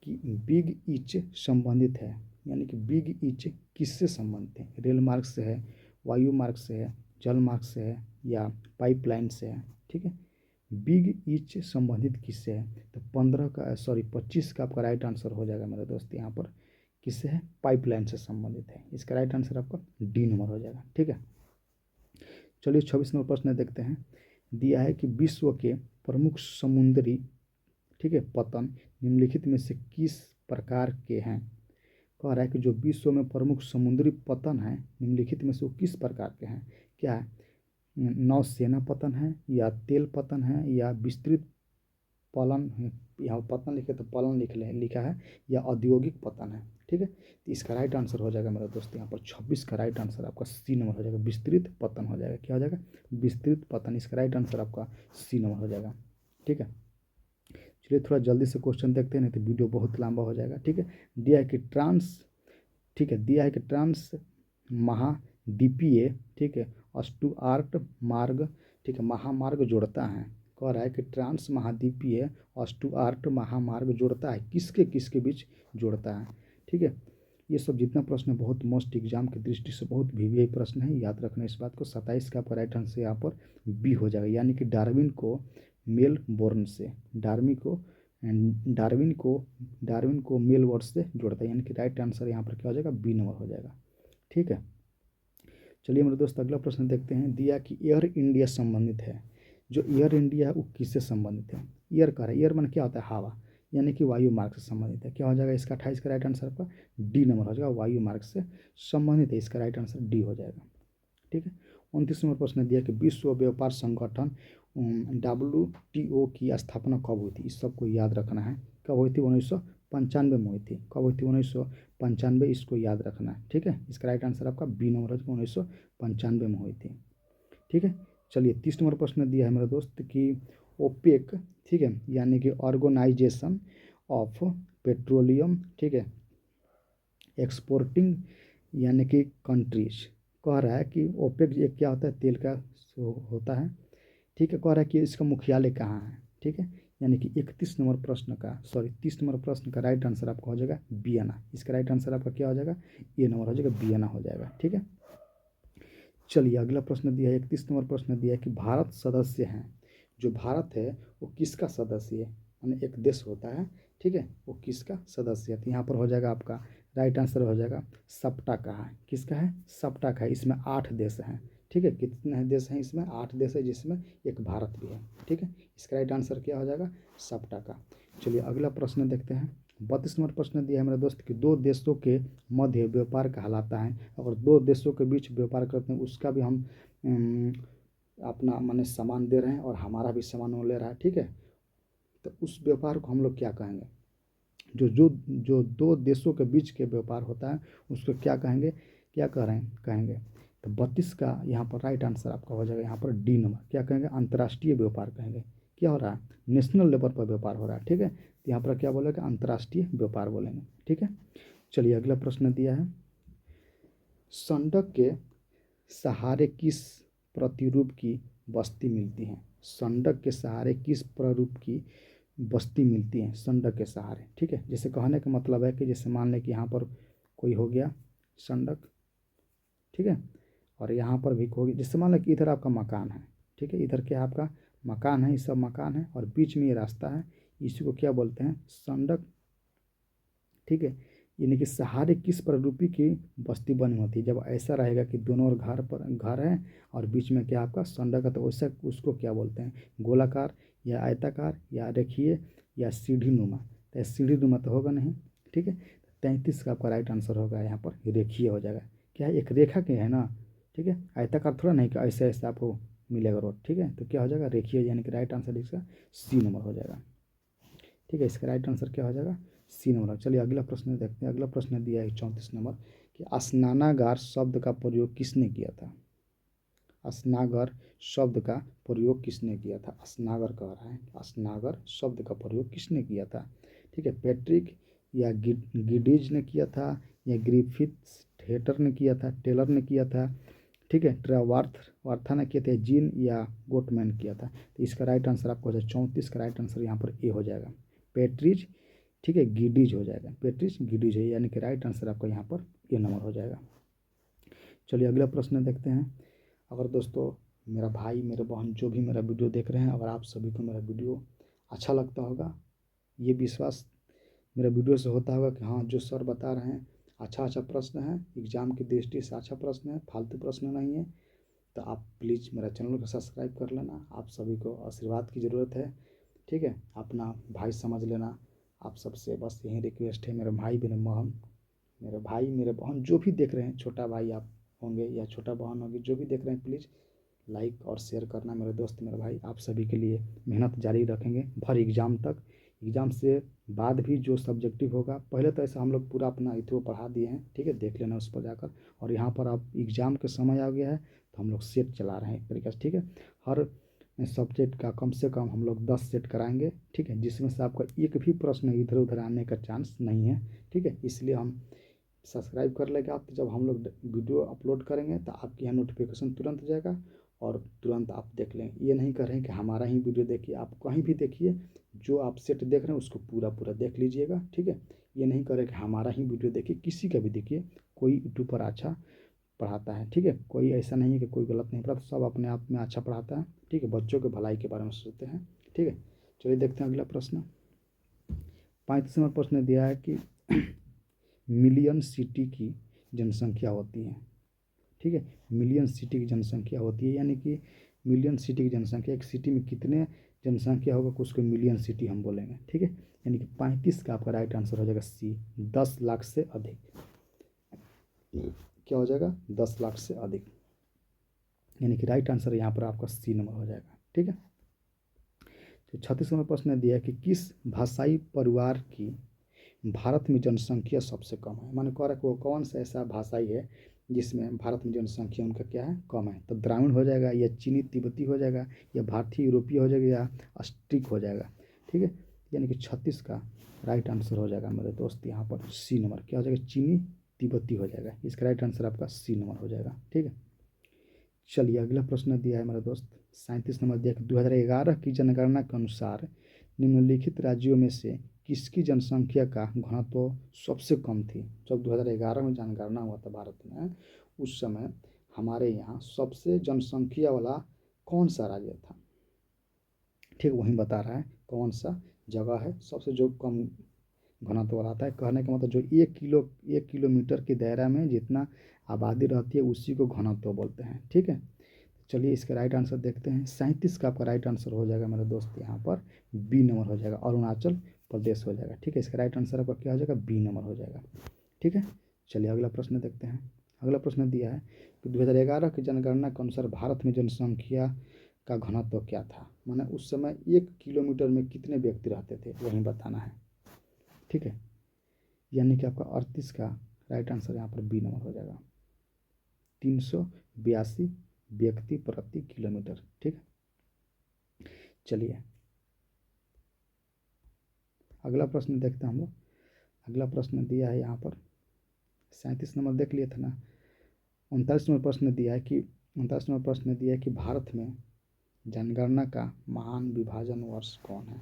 कि बिग ईच संबंधित है, यानी कि बिग ईच किससे संबंधित है। रेल मार्ग से है, वायु मार्ग से है, जल मार्ग से है, या पाइपलाइन से है। ठीक है, बिग ईच संबंधित किससे है, तो 25 का आपका राइट आंसर हो जाएगा मेरे दोस्त। यहाँ पर किससे है, पाइपलाइन से संबंधित है। इसका राइट आंसर आपका डी नंबर हो जाएगा। ठीक है, चलिए 26 नंबर प्रश्न देखते हैं। दिया है कि विश्व के प्रमुख समुद्री, ठीक है, पतन निम्नलिखित में से किस प्रकार के हैं। कह रहा है कि जो विश्व में प्रमुख समुद्री पतन है निम्नलिखित में से वो किस प्रकार के हैं। क्या है, नौसेना पतन है, या तेल पतन है, या विस्तृत पलन है, यहाँ पतन लिखे तो पलन लिखा है, या औद्योगिक पतन है। ठीक है, तो इसका राइट आंसर हो जाएगा मेरा दोस्त यहाँ पर 26 का राइट आंसर आपका सी नंबर हो जाएगा, विस्तृत पतन हो जाएगा। क्या हो जाएगा, विस्तृत पतन। इसका राइट आंसर आपका सी नंबर हो जाएगा। ठीक है, चलिए थोड़ा जल्दी से क्वेश्चन देखते हैं, नहीं तो वीडियो बहुत लंबा हो जाएगा। ठीक है, दिया है कि ठीक है, दिया है कि ट्रांस महाद्वीपीय, ठीक है, अस्टुआर्ट मार्ग, ठीक है, महामार्ग जोड़ता है। कह रहा है कि ट्रांस महाद्वीपीय अस्टुआर्ट महामार्ग जोड़ता है, किसके किसके बीच जोड़ता है। ठीक है, ये सब जितना प्रश्न बहुत मोस्ट एग्जाम की दृष्टि से बहुत वीवीआई प्रश्न है, याद रखना इस बात को। 27 का आपका राइट आंसर यहाँ पर बी हो जाएगा, यानी कि मेलबोर्न से डार्विन को मेलबोर्न से जोड़ता है, यानी कि राइट आंसर यहाँ पर क्या हो जाएगा, बी नंबर हो जाएगा। ठीक है, चलिए मेरे दोस्त अगला प्रश्न देखते हैं। दिया कि एयर इंडिया संबंधित है, जो एयर इंडिया है वो किससे संबंधित है। एयर का है, एयर मन क्या होता है, हवा, यानी कि वायु मार्ग से संबंधित है। क्या हो जाएगा, इसका 28 का राइट आंसर आपका डी नंबर हो जाएगा, वायु मार्ग से संबंधित है। इसका राइट आंसर डी हो जाएगा। ठीक है, 29 नंबर प्रश्न दिया कि विश्व व्यापार संगठन WTO की स्थापना कब हुई थी। इस सबको याद रखना है, कब हुई थी, 1995 में हुई थी। कब हुई थी, 1995, इसको याद रखना है। ठीक है, इसका राइट आंसर आपका बी नंबर हो जाएगा, 1995 में हुई थी। ठीक है, चलिए 30 नंबर प्रश्न दिया है मेरा दोस्त कि ओपेक, ठीक है, यानी कि ऑर्गेनाइजेशन ऑफ पेट्रोलियम, ठीक है, एक्सपोर्टिंग, यानी कि कंट्रीज। कह रहा है कि ओपेक ये क्या होता है, तेल का होता है। ठीक है, कह रहा है कि इसका मुख्यालय कहाँ है। ठीक है, यानी कि 30 नंबर प्रश्न का राइट आंसर आपका हो जाएगा वियना। इसका राइट आंसर आपका क्या हो जाएगा, ए नंबर हो जाएगा, वियना हो जाएगा। ठीक है, चलिए अगला प्रश्न दिया है, 31 नंबर प्रश्न दिया है कि भारत सदस्य हैं, जो भारत है वो किसका सदस्य है, माने एक देश होता है। ठीक है, वो किसका सदस्य है। तो यहाँ पर हो जाएगा आपका राइट आंसर हो जाएगा सप्टा का है। किसका है, सप्टा का है। इसमें 8 देश हैं। ठीक है, कितने देश हैं इसमें, 8 देश है, जिसमें एक भारत भी है। ठीक है, इसका राइट आंसर क्या हो जाएगा, सप्टा का। चलिए अगला प्रश्न देखते हैं। 32 नंबर प्रश्न दिया है मेरे दोस्त कि दो देशों के मध्य व्यापार कहलाता है। अगर दो देशों के बीच व्यापार करते हैं उसका भी हम अपना माने सामान दे रहे हैं और हमारा भी सामान वो ले रहा है। ठीक है, तो उस व्यापार को हम लोग क्या कहेंगे, जो दो देशों के बीच के व्यापार होता है उसको क्या कहेंगे, क्या कह रहे हैं कहेंगे। तो 32 का यहाँ पर राइट आंसर आपका हो जाएगा यहाँ पर डी नंबर। क्या कहेंगे, अंतर्राष्ट्रीय व्यापार कहेंगे। क्या हो रहा है, नेशनल लेवल पर व्यापार हो रहा है। ठीक है, तो यहाँ पर क्या बोलेंगे, अंतर्राष्ट्रीय व्यापार बोलेंगे। ठीक है, चलिए अगला प्रश्न दिया है, संडक के सहारे किस प्रतिरूप की बस्ती मिलती है। संडक के सहारे किस प्रारूप की बस्ती मिलती है, संडक के सहारे। ठीक है, जैसे कहने का मतलब है कि जैसे मान लें कि यहाँ पर कोई हो गया संडक, ठीक है, और यहाँ पर भी होगी, जैसे मान लें कि इधर आपका मकान है। ठीक है, इधर क्या आपका मकान है, ये सब मकान है, और बीच में ये रास्ता है, इसी को क्या बोलते हैं, संडक। ठीक है, यानी कि सहारे किस प्ररूपी की बस्ती बनी होती है। जब ऐसा रहेगा कि दोनों ओर घर है और बीच में क्या आपका संडक है, तो वैसे उसको क्या बोलते हैं, गोलाकार या आयताकार या रेखीय या सीढ़ी नुमा। तो सीढ़ी नुमा तो होगा नहीं, ठीक है। 33 का आपका राइट आंसर होगा यहाँ पर रेखीय हो जाएगा। क्या है, एक रेखा के है ना, ठीक है, आयताकार थोड़ा नहीं कि ऐसे ऐसे आपको मिलेगा रोड, ठीक है। तो क्या हो जाएगा, रेखीय, यानी कि राइट आंसर इसका सी नंबर हो जाएगा, ठीक है। इसका राइट आंसर क्या हो जाएगा, सी नंबर। चलिए अगला प्रश्न देखते हैं। अगला प्रश्न दिया है 34 नंबर कि स्नानागार शब्द का प्रयोग किसने किया था। स्नागर शब्द का प्रयोग किसने किया था, स्नागर कह रहा है, स्नागर शब्द का प्रयोग किसने किया था, ठीक है। पैट्रिक या गिडीज ने किया था, या ग्रिफिथ्स हेटर ने किया था, टेलर ने किया था, ठीक है, वार्था ने किया था, जीन या गोटमैन किया था। तो इसका राइट आंसर आपको हो जाएगा 34 का राइट आंसर यहाँ पर ए हो जाएगा, पेट्रिज, ठीक है, गिडीज हो जाएगा, पेट्रिज गिडीज है, यानी कि राइट आंसर आपका यहाँ पर ए नंबर हो जाएगा। चलिए अगला प्रश्न देखते हैं। अगर दोस्तों मेरा भाई मेरे बहन जो भी मेरा वीडियो देख रहे हैं, अगर आप सभी को मेरा वीडियो अच्छा लगता होगा, ये विश्वास मेरा वीडियो से होता होगा कि हाँ जो सर बता रहे हैं अच्छा प्रश्न है, एग्ज़ाम की दृष्टि से अच्छा प्रश्न है, फालतू प्रश्न नहीं है, तो आप प्लीज़ मेरा चैनल को सब्सक्राइब कर लेना। आप सभी को आशीर्वाद की ज़रूरत है, ठीक है, अपना भाई समझ लेना। आप सबसे बस यही रिक्वेस्ट है, मेरे भाई मेरे बहन जो भी देख रहे हैं, छोटा भाई आप होंगे या छोटा बहन होगी, जो भी देख रहे हैं प्लीज़ लाइक और शेयर करना। मेरे दोस्त मेरे भाई आप सभी के लिए मेहनत जारी रखेंगे भर एग्ज़ाम तक। एग्ज़ाम से बाद भी जो सब्जेक्टिव होगा, पहले तो ऐसा हम लोग पूरा अपना इथो पढ़ा दिए हैं, ठीक है, देख लेना उस पर जाकर। और यहाँ पर अब एग्ज़ाम के समय आ गया है तो हम लोग सेट चला रहे हैं एक तरीके से, ठीक है। हर सब्जेक्ट का कम से कम हम लोग 10 सेट कराएंगे, ठीक है, जिसमें से आपका एक भी प्रश्न इधर उधर आने का चांस नहीं है, ठीक है। इसलिए हम सब्सक्राइब कर लेगा आप, तो जब हम लोग वीडियो अपलोड करेंगे तो आपके यहाँ नोटिफिकेशन तुरंत जाएगा और तुरंत आप देख लें। ये नहीं कर रहे हैं कि हमारा ही वीडियो देखिए, आप कहीं भी देखिए, जो आप सेट देख रहे हैं उसको पूरा पूरा देख लीजिएगा, ठीक है। ये नहीं कर रहे कि हमारा ही वीडियो देखिए, किसी का भी देखिए, कोई यूट्यूब पर अच्छा पढ़ाता है, ठीक है, कोई ऐसा नहीं है कि कोई गलत नहीं पढ़ाता, सब अपने आप में अच्छा पढ़ाता है, ठीक है। बच्चों के भलाई के बारे में सोचते हैं, ठीक है। चलिए देखते हैं अगला प्रश्न। 35 नंबर प्रश्न दिया है कि मिलियन सिटी की जनसंख्या होती है, ठीक है, मिलियन सिटी की जनसंख्या होती है, यानी कि मिलियन सिटी की जनसंख्या, एक सिटी में कितने जनसंख्या होगा उसको मिलियन सिटी हम बोलेंगे, ठीक है। यानी कि 35 का आपका राइट आंसर हो जाएगा सी, 10 लाख से अधिक। क्या हो जाएगा, 10 लाख से अधिक, यानी कि राइट आंसर यहाँ पर आपका सी नंबर हो जाएगा, ठीक है। तो 36 नंबर प्रश्न दिया है कि किस भाषाई परिवार की भारत में जनसंख्या सबसे कम है। मैंने कह रहा कि वो कौन सा ऐसा भाषाई है जिसमें भारत में जनसंख्या उनका क्या है, कम है। तो द्राविड़ हो जाएगा, या चीनी तिब्बती हो जाएगा, या भारतीय यूरोपीय हो जाएगा, या अस्ट्रिक हो जाएगा, ठीक है। यानी कि 36 का राइट आंसर हो जाएगा मेरे दोस्त यहाँ पर सी नंबर। क्या हो जाएगा, चीनी तिब्बती हो जाएगा। इसका राइट आंसर आपका सी नंबर हो जाएगा, ठीक है। चलिए अगला प्रश्न दिया है मेरा दोस्त 37 नंबर दिया कि 2011 की जनगणना के अनुसार निम्नलिखित राज्यों में से किसकी जनसंख्या का घनत्व सबसे कम थी। जब 2011 में जनगणना हुआ था भारत में, उस समय हमारे यहाँ सबसे जनसंख्या वाला कौन सा राज्य था, ठीक, वही बता रहा है कौन सा जगह है सबसे जो कम घनत्व वाला आता है। कहने का मतलब जो 1 किलोमीटर के दायरा में जितना आबादी रहती है उसी को घनत्व बोलते हैं, ठीक है। चलिए इसका राइट आंसर देखते हैं। 37 का आपका राइट आंसर हो जाएगा मेरे दोस्त यहाँ पर बी नंबर हो जाएगा, अरुणाचल प्रदेश हो जाएगा, ठीक है। इसका राइट आंसर आपका क्या हो जाएगा, बी नंबर हो जाएगा, ठीक है। चलिए अगला प्रश्न देखते हैं। अगला प्रश्न दिया है कि 2011 की जनगणना के अनुसार भारत में जनसंख्या का घनत्व क्या था। माने उस समय 1 किलोमीटर में कितने व्यक्ति रहते थे वही बताना है, ठीक है। यानी कि आपका 38 का राइट आंसर यहाँ पर बी नंबर हो जाएगा, 382 व्यक्ति प्रति किलोमीटर, ठीक है। चलिए अगला प्रश्न देखते हैं हम लोग। अगला प्रश्न दिया है यहाँ पर 37 नंबर देख लिए थे ना। 39 नंबर प्रश्न दिया है कि 39 नंबर प्रश्न दिया है कि भारत में जनगणना का महान विभाजन वर्ष कौन है,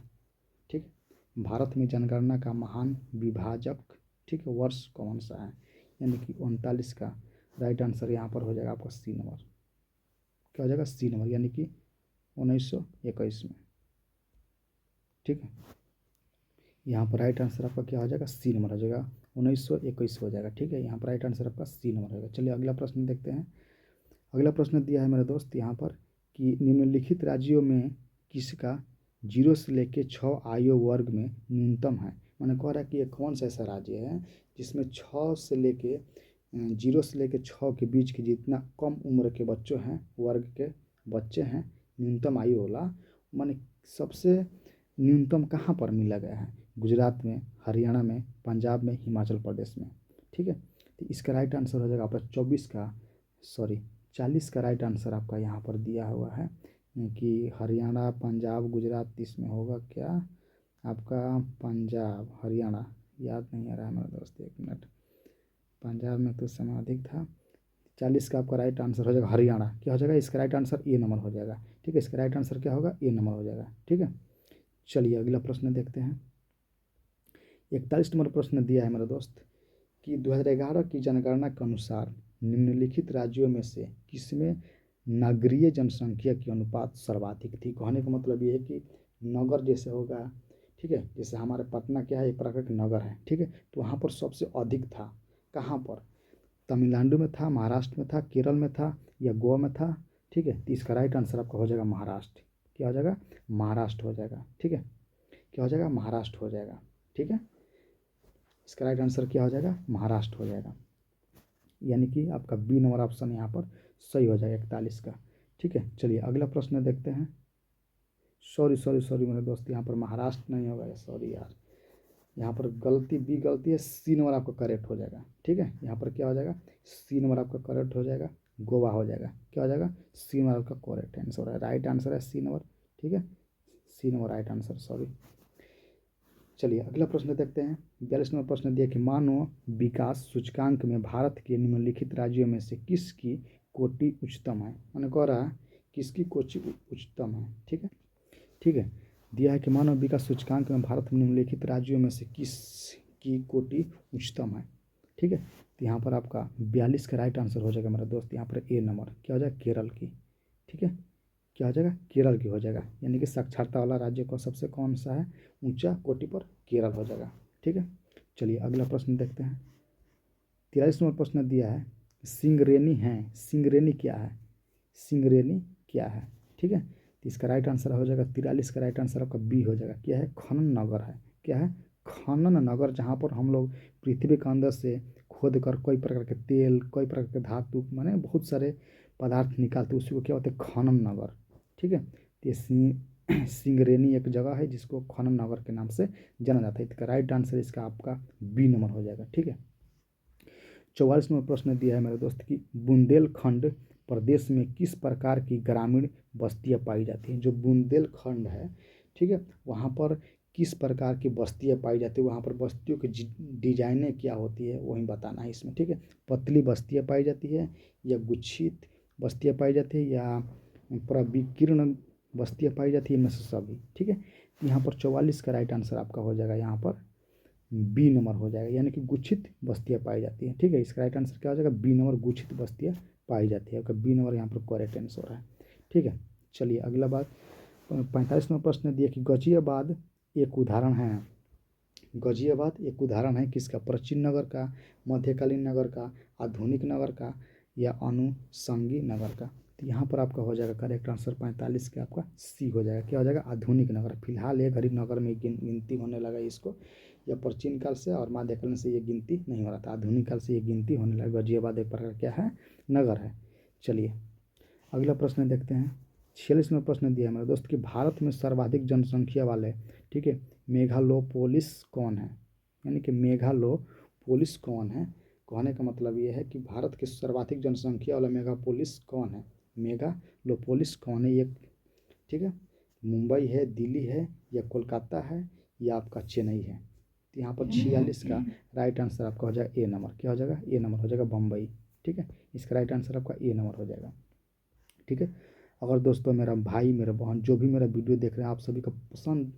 ठीक है। भारत में जनगणना का महान विभाजक, ठीक है, वर्ष कौन सा है। यानी कि 39 का राइट आंसर यहाँ पर हो जाएगा आपका सी नंबर। क्या हो जाएगा, सी नंबर, यानी कि 1921 में, ठीक है। यहाँ पर राइट आंसर आपका क्या हो जाएगा, सी नंबर हो जाएगा, 1921 हो जाएगा। ठीक है, यहाँ पर राइट आंसर आपका सी नंबर होगा। चलिए अगला प्रश्न देखते हैं। अगला प्रश्न दिया है मेरे दोस्त यहाँ पर कि निम्नलिखित राज्यों में किसका 0 से लेकर 6 आयु वर्ग में न्यूनतम है। मैंने कह रहा है कि ये कौन सा ऐसा राज्य है जिसमें 6 से लेके 0 से लेकर 6 के बीच के जितना कम उम्र के बच्चों हैं, वर्ग के बच्चे हैं, न्यूनतम आयु वाला, माने सबसे न्यूनतम कहाँ पर मिला गया है, गुजरात में, हरियाणा में, पंजाब में, हिमाचल प्रदेश में। ठीक है, तो इसका राइट आंसर हो जाएगा आपका 40 का राइट आंसर आपका यहाँ पर दिया हुआ है कि हरियाणा, पंजाब, गुजरात, इसमें होगा क्या आपका पंजाब, हरियाणा, याद नहीं आ रहा है मेरा दोस्त, एक मिनट। पंजाब में तो समय अधिक था। 40 का आपका राइट आंसर हो जाएगा हरियाणा। क्या हो जाएगा इसका राइट आंसर, ए नंबर हो जाएगा। ठीक है, इसका राइट आंसर क्या होगा, ए नंबर हो जाएगा। ठीक है, चलिए अगला प्रश्न देखते हैं। 41 नंबर प्रश्न दिया है मेरा दोस्त कि 2011 की जनगणना के अनुसार निम्नलिखित राज्यों में से किसमें नगरीय जनसंख्या की अनुपात सर्वाधिक थी। कहने का मतलब ये है कि नगर जैसे होगा, ठीक है, जैसे हमारे पटना क्या है, एक प्रकार का नगर है। ठीक है, तो वहाँ पर सबसे अधिक था, कहाँ पर, तमिलनाडु में था, महाराष्ट्र में था, केरल में था, या गोवा में था। ठीक है, तो इसका राइट आंसर आपका हो जाएगा महाराष्ट्र। क्या हो जाएगा, महाराष्ट्र हो जाएगा। ठीक है, क्या हो जाएगा, महाराष्ट्र हो जाएगा। ठीक है, इसका राइट आंसर क्या हो जाएगा, महाराष्ट्र हो जाएगा। यानी कि आपका बी नंबर ऑप्शन यहाँ पर सही हो जाएगा 41 का। ठीक है, चलिए अगला प्रश्न देखते हैं। सॉरी मेरे दोस्त, यहाँ पर महाराष्ट्र नहीं होगा, सॉरी यार, यहाँ पर गलती, बी गलती है, सी नंबर आपका करेक्ट हो जाएगा। ठीक है, यहाँ पर क्या हो जाएगा, सी नंबर आपका करेक्ट हो जाएगा, गोवा हो जाएगा। क्या हो जाएगा, सी नंबर आपका करेक्ट आंसर है, राइट आंसर है सी नंबर। ठीक है, C number right answer, sorry. चलिए अगला प्रश्न देखते हैं। 42 नंबर प्रश्न दिया कि मानव विकास सूचकांक में भारत के निम्नलिखित राज्यों में से किसकी कोटि उच्चतम है। मैंने कह रहा है किसकी कोटि उच्चतम है। ठीक है, ठीक है, दिया है कि मानव विकास सूचकांक में भारत में निम्नलिखित राज्यों में से किसकी कोटि उच्चतम है। ठीक है, तो यहाँ पर आपका 42 का राइट आंसर हो जाएगा मेरा दोस्त, यहाँ पर ए नंबर क्या हो जाएगा, केरल की। ठीक है, क्या हो जाएगा, केरल की हो जाएगा। यानी कि साक्षरता वाला राज्य को सबसे कौन सा है ऊंचा कोटि पर, केरल हो जाएगा। ठीक है, चलिए अगला प्रश्न देखते हैं। 43 नंबर प्रश्न दिया है सिंगरेनी है, सिंगरेनी क्या है, सिंगरेनी क्या है। ठीक है, तो इसका राइट आंसर हो जाएगा 43 का राइट आंसर आपका बी हो जाएगा। क्या है, खनन नगर है। क्या है, खनन नगर, जहाँ पर हम लोग पृथ्वी के अंदर से खोद कर कई प्रकार के तेल, कई प्रकार के धातु, माने बहुत सारे पदार्थ निकालते, उसी को क्या होता है, खनन नगर। ठीक है, तो ये सिंगरेनी एक जगह है जिसको खनन नगर के नाम से जाना जाता है। इसका राइट आंसर इसका आपका बी नंबर हो जाएगा। ठीक है, 44 नंबर प्रश्न दिया है मेरे दोस्त की बुंदेलखंड प्रदेश में किस प्रकार की ग्रामीण बस्तियां पाई जाती हैं। जो बुंदेलखंड है, ठीक है, वहाँ पर किस प्रकार की बस्तियां पाई जाती है, वहाँ पर बस्तियों की डिजाइनें क्या होती है, वही बताना है इसमें। ठीक है, पतली बस्तियां पाई जाती है, या गुच्छित बस्तियां पाई जाती है, या प्रविकीर्ण बस्तियां पाई जाती है, इनमें से सभी। ठीक है, यहाँ पर 44 का राइट आंसर आपका हो जाएगा, यहाँ पर बी नंबर हो जाएगा, यानी कि गुच्छित बस्तियां पाई जाती हैं। ठीक है, इसका राइट आंसर क्या हो जाएगा, बी नंबर, गुच्छित बस्तियां पाई जाती है। आपका बी नंबर यहाँ पर करेक्ट आंसर है। ठीक है, चलिए अगला बात, 45 नंबर प्रश्न दिया कि गाजियाबाद एक उदाहरण है। गाजियाबाद एक उदाहरण है किसका, प्राचीन नगर का, मध्यकालीन नगर का, आधुनिक नगर का, या अनुषंगी नगर का। तो यहाँ पर आपका हो जाएगा करेक्ट आंसर 45 का आपका सी हो जाएगा। क्या हो जाएगा, आधुनिक नगर। फिलहाल ये घड़ी नगर में गिनती होने लगा इसको, या प्राचीन काल से और मध्यकालीन से ये गिनती नहीं हो रहा था, आधुनिक काल से ये गिनती होने लगा। गाजियाबाद एक प्रकार क्या है, नगर है। चलिए अगला प्रश्न देखते हैं। 46 में प्रश्न दिया है मेरे दोस्त कि भारत में सर्वाधिक जनसंख्या वाले, ठीक है, मेघालोपोलिस कौन है। यानी कि मेघालोपोलिस कौन है, कहने का मतलब ये है कि भारत के सर्वाधिक जनसंख्या वाला मेगापोलिस कौन है, मेगालोपोलिस कौन है ये। ठीक है, मुंबई है, दिल्ली है, या कोलकाता है, या आपका चेन्नई है। तो यहाँ पर 46 का राइट आंसर आपका हो जाएगा ए नंबर। क्या हो जाएगा, ए नंबर हो जाएगा, बम्बई। ठीक है, इसका राइट आंसर आपका ए नंबर हो जाएगा। ठीक है, अगर दोस्तों मेरा भाई मेरा बहन जो भी मेरा वीडियो देख रहे हैं, आप सभी को पसंद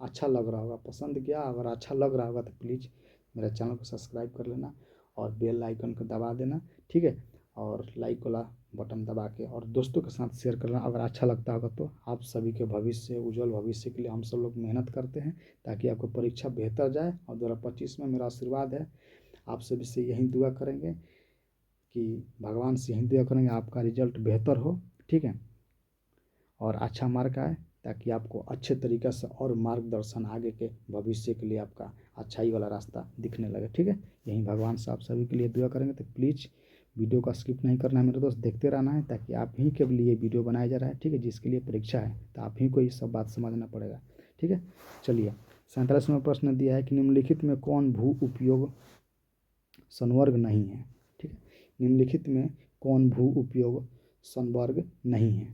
अच्छा लग रहा होगा, पसंद क्या, अगर अच्छा लग रहा होगा तो प्लीज़ मेरा चैनल को सब्सक्राइब कर लेना और बेल आइकन को दबा देना। ठीक है, और लाइक वाला बटन दबा के और दोस्तों के साथ शेयर करना अगर अच्छा लगता होगा तो। आप सभी के भविष्य, उज्जवल भविष्य के लिए हम सब लोग मेहनत करते हैं ताकि आपको परीक्षा बेहतर जाए, और 2025 में मेरा आशीर्वाद है, आप सभी से यही दुआ करेंगे कि भगवान से यही दुआ करेंगे आपका रिजल्ट बेहतर हो, ठीक है, और अच्छा मार्क आए, ताकि आपको अच्छे तरीक़े से और मार्गदर्शन आगे के भविष्य के लिए आपका अच्छाई वाला रास्ता दिखने लगे, ठीक है। यही भगवान से आप सभी के लिए दुआ करेंगे। तो प्लीज़ वीडियो का स्किप नहीं करना है मेरे दोस्त, देखते रहना है, ताकि आप ही के लिए वीडियो बनाया जा रहा है, ठीक है, जिसके लिए परीक्षा है, तो आप ही को ये सब बात समझना पड़ेगा, ठीक है। चलिए 47वां प्रश्न दिया है कि निम्नलिखित में कौन भू उपयोग संवर्ग नहीं है, ठीक है। निम्नलिखित में कौन भू उपयोग संवर्ग नहीं है,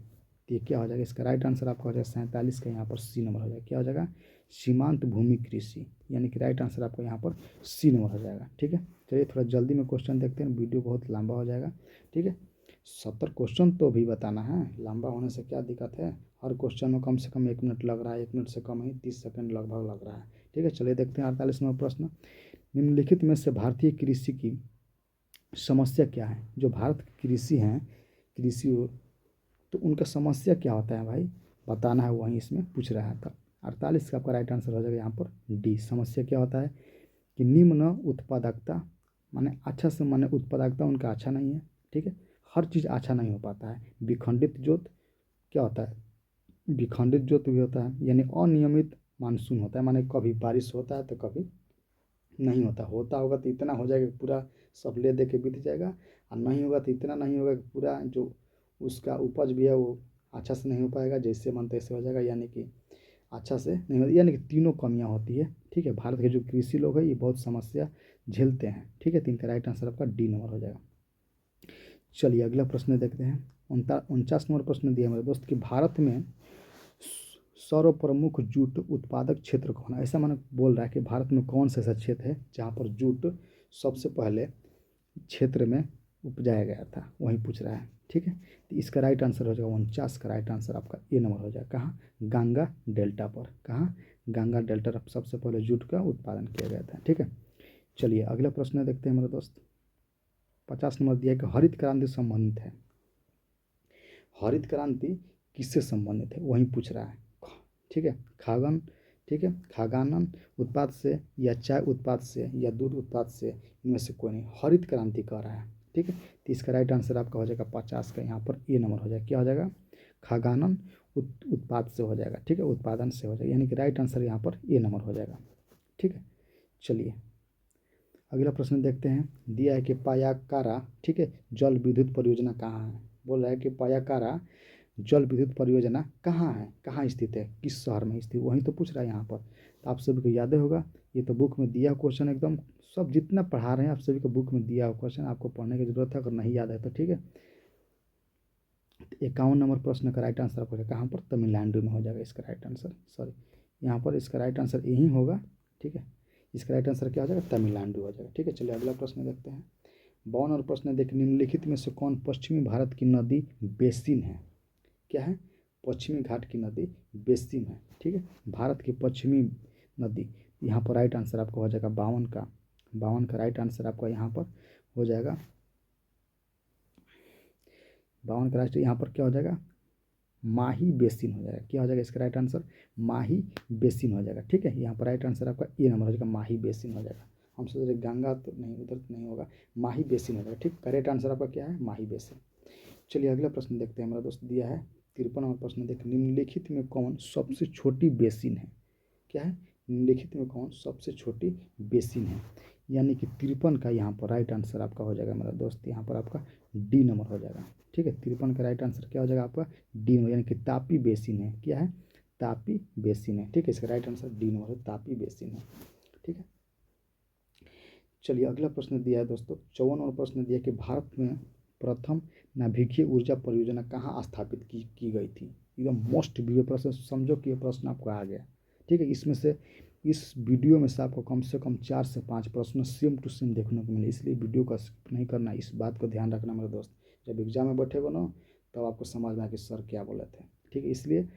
तो ये क्या हो जाएगा, इसका राइट आंसर आपका हो जाएगा 47 का यहाँ पर सी नंबर हो जाएगा। क्या हो जाएगा, सीमांत भूमि कृषि, यानी कि राइट आंसर आपका यहाँ पर सी नंबर हो जाएगा, ठीक है। चलिए थोड़ा जल्दी में क्वेश्चन देखते हैं, वीडियो बहुत लंबा हो जाएगा, ठीक है। 70 क्वेश्चन तो भी बताना है, लंबा होने से क्या दिक्कत है, हर क्वेश्चन में कम से कम 1 मिनट लग रहा है, 1 मिनट से कम ही 30 सेकंड लगभग लग रहा है, ठीक है। चलिए देखते हैं 48वां प्रश्न, निम्नलिखित में से भारतीय कृषि की समस्या क्या है। जो भारत की कृषि है, कृषि, तो उनका समस्या क्या होता है भाई, बताना है, वहीं इसमें पूछ रहा था। 48 का आपका राइट आंसर हो जाएगा यहाँ पर डी। समस्या क्या होता है कि निम्न उत्पादकता, माने अच्छा से, माने उत्पादकता उनका अच्छा नहीं है, ठीक है, हर चीज़ अच्छा नहीं हो पाता है। विखंडित जोत क्या होता है, विखंडित जोत भी होता है, यानी अनियमित मानसून होता है, माने कभी बारिश होता है तो कभी नहीं होता, होता होगा तो इतना हो जाएगा कि पूरा सब ले दे के बीत जाएगा, और नहीं होगा तो इतना नहीं होगा कि पूरा जो उसका उपज भी है वो अच्छा से नहीं हो पाएगा, जैसे मन तैसे हो जाएगा, यानी कि अच्छा से नहीं होती, यानी कि तीनों कमियां होती है, ठीक है। भारत के जो कृषि लोग हैं ये बहुत समस्या झेलते हैं, ठीक है। तो इनका राइट आंसर आपका डी नंबर हो जाएगा। चलिए अगला प्रश्न देखते हैं, 49 नंबर प्रश्न दिया मेरे दोस्त कि भारत में सर्वप्रमुख जूट उत्पादक क्षेत्र कौन है। ऐसा मैंने बोल रहा है कि भारत में कौन सा ऐसा क्षेत्र है जहाँ पर जूट सबसे पहले क्षेत्र में उपजाया गया था, वहीं पूछ रहा है, ठीक है। तो इसका राइट आंसर हो जाएगा 49 का राइट आंसर आपका ए नंबर हो जाएगा। कहाँ, गंगा डेल्टा पर, कहाँ, गंगा डेल्टा पर सबसे पहले जूट का उत्पादन किया गया था, ठीक है। चलिए अगला प्रश्न देखते हैं मेरे दोस्त, 50 नंबर दिया कि हरित क्रांति संबंधित है। हरित क्रांति किससे संबंधित है, वहीं पूछ रहा है, ठीक है। खागन, ठीक है, खाद्यान्न उत्पाद से या चाय उत्पाद से या दूध उत्पाद से, इनमें से कोई नहीं, हरित क्रांति कह रहा है, ठीक है। तो इसका राइट आंसर आपका हो जाएगा 50 का यहाँ पर ए नंबर हो जाएगा। क्या हो जाएगा, खाद्यान्न उत्पाद से हो जाएगा, ठीक है, उत्पादन से हो जाएगा, यानी कि राइट आंसर यहाँ पर ए नंबर हो जाएगा, ठीक है। चलिए अगला प्रश्न देखते हैं, दिया है कि पायाकारा, ठीक है, जल विद्युत परियोजना कहाँ है। बोल रहा है कि पायाकारा जल विद्युत परियोजना कहाँ है, कहाँ स्थित है, किस शहर में स्थित, वहीं तो पूछ रहा है यहाँ पर। तो आप सभी को याद होगा, ये तो बुक में दिया क्वेश्चन, एकदम सब जितना पढ़ा रहे हैं आप सभी को बुक में दिया हुआ क्वेश्चन, आपको पढ़ने की जरूरत है, अगर नहीं याद है तो, ठीक है। 51 नंबर प्रश्न का राइट आंसर आपको कहाँ पर, तमिलनाडु में हो जाएगा इसका राइट आंसर, सॉरी यहाँ पर इसका राइट आंसर यही होगा, ठीक है। इसका राइट आंसर क्या हो जाएगा, तमिलनाडु हो जाएगा, ठीक है। चलिए अगला प्रश्न देखते हैं, 52 और प्रश्न देख, निम्नलिखित में से कौन पश्चिमी भारत की नदी बेसिन है। क्या है, पश्चिमी घाट की नदी बेसिन है, ठीक है, भारत की पश्चिमी नदी। यहाँ पर राइट आंसर आपका हो जाएगा 52 का राइट आंसर आपका यहाँ पर हो जाएगा 52 का राइट, यहाँ पर क्या हो जाएगा, माही बेसिन हो जाएगा। क्या हो जाएगा इसका राइट आंसर, माही बेसिन हो जाएगा, ठीक है। यहाँ पर राइट आंसर आपका ए नंबर हो जाएगा, माही बेसिन हो जाएगा। हम सोच रहे गंगा तो नहीं, उधर तो नहीं होगा, माही बेसिन हो जाएगा, ठीक। करेक्ट आंसर आपका क्या है, माही बेसिन। चलिए अगला प्रश्न देखते हैं, मेरा दोस्त दिया है 53 नंबर प्रश्न देख, निम्नलिखित में कौन सबसे छोटी बेसिन है। क्या है, निम्नलिखित में कौन सबसे छोटी बेसिन है, यानी कि 53 का यहाँ पर राइट आंसर आपका हो जाएगा मेरा दोस्त, यहाँ पर आपका डी नंबर हो जाएगा, ठीक है। 53 का राइट आंसर क्या हो जाएगा आपका डी नंबर, यानी कि तापी बेसिन है। क्या है, तापी बेसिन है, ठीक है। इसका राइट आंसर डी नंबर है, तापी बेसिन है, ठीक है। चलिए अगला प्रश्न दिया है दोस्तों, 54 और प्रश्न दिया कि भारत में प्रथम नाभिकीय ऊर्जा परियोजना कहाँ स्थापित की गई थी। एकदम मोस्ट प्रिय प्रश्न, समझो कि ये प्रश्न आपको आ गया, ठीक है। इसमें से इस वीडियो में से आपको कम से कम 4 से 5 प्रश्न सेम टू सेम देखने को मिले, इसलिए वीडियो का स्किप नहीं करना, इस बात को ध्यान रखना मेरे दोस्त। जब एग्जाम में बैठेगा ना तब आपको समझ में आए कि सर क्या बोले थे, ठीक है। इसलिए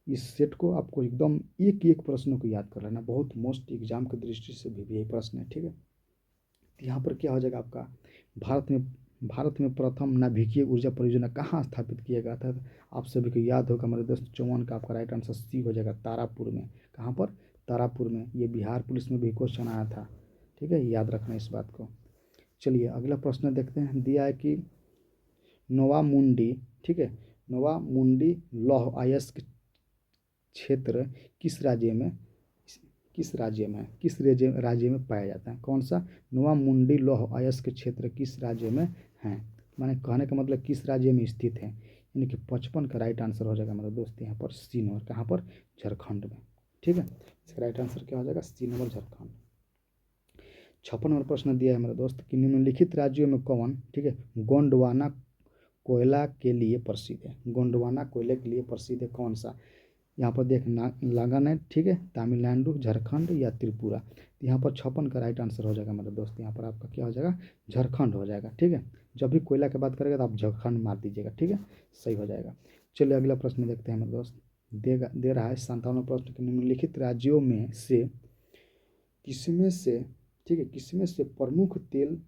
इस सेट को आपको एकदम एक एक प्रश्नों को याद कर लेना, बहुत मोस्ट एग्जाम की दृष्टि से भी यही प्रश्न है, ठीक है। यहाँ पर क्या हो जाएगा आपका, भारत में भारत में प्रथम नाभिकीय ऊर्जा परियोजना कहाँ स्थापित किया गया था? आप सभी को याद होगा मेरे दोस्त, 54 का आपका राइट आंसर सी हो जाएगा, तारापुर में। कहाँ पर? तारापुर में। ये बिहार पुलिस में भी क्वेश्चन आया था, ठीक है, याद रखना इस बात को। चलिए अगला प्रश्न देखते हैं। दिया है कि नोवामुंडी, ठीक है, नोवामुंडी लौह अयस्क क्षेत्र किस राज्य में किस राज्य में पाया जाता है? कौन सा? नोवामुंडी लौह अयस्क क्षेत्र किस राज्य में है? माने कहने का मतलब किस राज्य में स्थित है, यानी कि 55 का राइट आंसर हो जाएगा मेरे दोस्त यहाँ पर सी नंबर। कहाँ पर? झारखंड में, ठीक है। इसका राइट आंसर क्या हो जाएगा? C number, Jharkhand. 56 नंबर प्रश्न दिया है मेरे दोस्त कि निम्नलिखित राज्यों में कौन, ठीक है, गोंडवाना कोयला के लिए प्रसिद्ध है? गोंडवाना कोयले के लिए प्रसिद्ध है कौन सा? यहाँ पर देख नागालैंड, ठीक है, तमिलनाडु, झारखंड या त्रिपुरा। तो यहाँ पर 56 का राइट आंसर हो जाएगा मेरे दोस्त। यहाँ पर आपका क्या हो जाएगा? झारखंड हो जाएगा, ठीक है। जब भी कोयला की बात करेगा तो आप झारखंड मार दीजिएगा, ठीक है, सही हो जाएगा। चलिए अगला प्रश्न देखते हैं मेरे दोस्त। दे रहा है 57 प्रश्न के निम्नलिखित राज्यों में से किसमें से, ठीक है, किसमें से प्रमुख तेल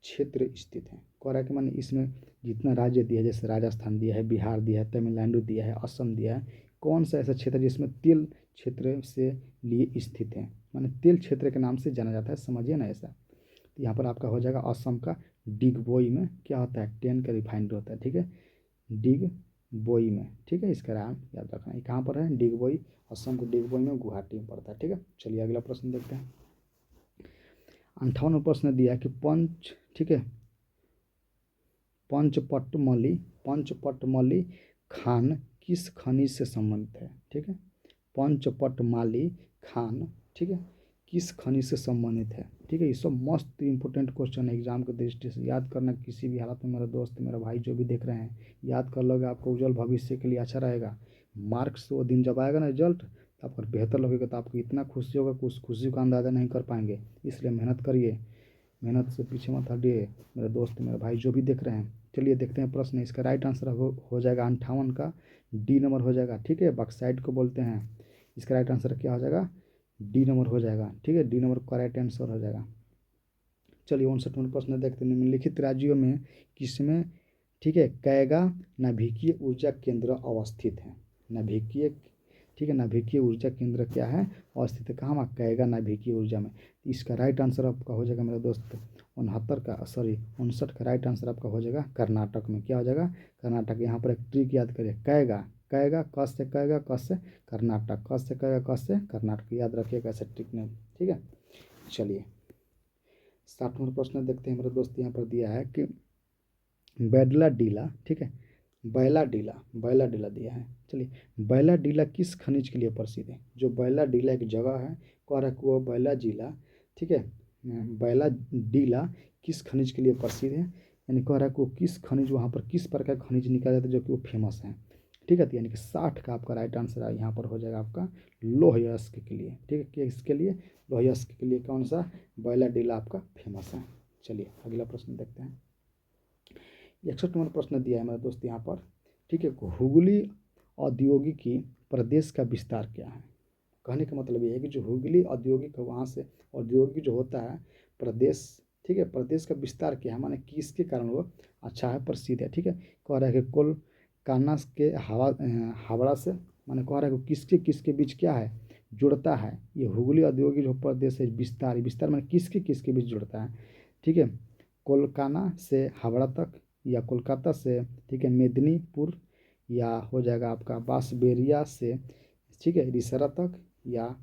क्षेत्र स्थित है? कह रहा है कि माने इसमें जितना राज्य दिया है, जैसे राजस्थान दिया है, बिहार दिया है, तमिलनाडु दिया है, असम दिया है, कौन सा ऐसा क्षेत्र जिसमें तेल क्षेत्र से लिए स्थित है? माने तेल क्षेत्र के नाम से जाना जाता है, समझिए ना ऐसा। तो यहाँ पर आपका हो जाएगा असम का डिगबोई में क्या होता है? टेन का रिफाइनरी होता है, ठीक है, डिगबोई में, ठीक है। इसका नाम याद रखना। ये कहाँ पर है? डिगबोई, असम के डिगबोई में, गुवाहाटी में पड़ता है, ठीक है। चलिए अगला प्रश्न देखते हैं। 58 प्रश्न दिया है कि ठीक है, पंचपटमली खान किस खनिज से संबंधित है? ठीक है, पंचपटमाली खान, ठीक है, किस खनिज से संबंधित है? ठीक है, ये सब मस्त इंपॉर्टेंट क्वेश्चन है एग्जाम की दृष्टि से, याद करना किसी भी हालत में। मेरा दोस्त, मेरा भाई जो भी देख रहे हैं, याद कर लोगे, आपको उज्जवल भविष्य के लिए अच्छा रहेगा। मार्क्स वो दिन जब आएगा ना रिजल्ट, तो आपको बेहतर लगेगा, तो आपको इतना खुशी होगा कि उस खुशी का अंदाज़ा नहीं कर पाएंगे। इसलिए मेहनत करिए, मेहनत से पीछे मत हटिए मेरे दोस्त, मेरे भाई जो भी देख रहे हैं। चलिए देखते हैं प्रश्न। इसका राइट आंसर हो जाएगा 58 का डी नंबर हो जाएगा, ठीक है, बॉक्साइड को बोलते हैं। इसका राइट आंसर क्या हो जाएगा? डी नंबर हो जाएगा, ठीक है, डी नंबर का राइट आंसर हो जाएगा। चलिए 59 नंबर प्रश्न देखते हैं। निम्नलिखित राज्यों में किसमें, ठीक है, कैगा नाभिकीय ऊर्जा केंद्र अवस्थित है? नाभिकीय, ठीक है, नाभिकीय ऊर्जा केंद्र क्या है? अवस्थित है कहाँ? कैगा नाभिकीय ऊर्जा में। इसका राइट आंसर आपका हो जाएगा मेरे दोस्त 59 का राइट आंसर आपका हो जाएगा कर्नाटक में। क्या हो जाएगा? कर्नाटक। यहाँ पर एक ट्रिक याद करिए, कैगा, कैगा कस से कैगा, कस से कर्नाटक, कस से कैगा, कस से कर्नाटक, याद रखिएगा ऐसे ट्रिक ने, ठीक है। चलिए 60 नंबर प्रश्न देखते हैं मेरे दोस्त। यहाँ पर दिया है कि बैडला डीला, ठीक है, बैला डीला दिया है। चलिए, बैला डीला किस खनिज के लिए प्रसिद्ध है? जो बैला डीला एक जगह है, कह रहा है कि वो बैला जिला, ठीक है, बैला डीला किस खनिज के लिए प्रसिद्ध है? यानी कह रहा है कि वो किस खनिज, वहाँ पर किस प्रकार का खनिज निकाला जाता है जो कि वो फेमस है, ठीक है। तो यानी कि 60 का आपका राइट आंसर है यहाँ पर हो जाएगा आपका लोह अयस्क के लिए, ठीक है, कि इसके लिए लोह अयस्क के लिए कौन सा? बैला डीला आपका फेमस है। चलिए अगला प्रश्न देखते हैं। 61 नंबर प्रश्न दिया है मेरा दोस्त यहाँ पर, ठीक है, हुगली औद्योगिकी प्रदेश का विस्तार क्या है? कहने का मतलब ये है कि जो हुगली औद्योगिक है, वहाँ से औद्योगिक जो होता है प्रदेश, ठीक है, प्रदेश का विस्तार क्या है, माने किसके कारण वो अच्छा है, प्रसिद्ध है, ठीक है। कह रहा है कि कोलकाता के हावड़ा से, माने कह रहा है कि किसके किसके बीच क्या है, जुड़ता है। ये हुगली औद्योगिक जो प्रदेश है, विस्तार, विस्तार माने किसके किसके बीच जुड़ता है, ठीक है, कोलकाता से हावड़ा तक, या कोलकाता से, ठीक है, मेदिनीपुर, या हो जाएगा आपका बांसबेरिया से, ठीक है, रिसरा तक, या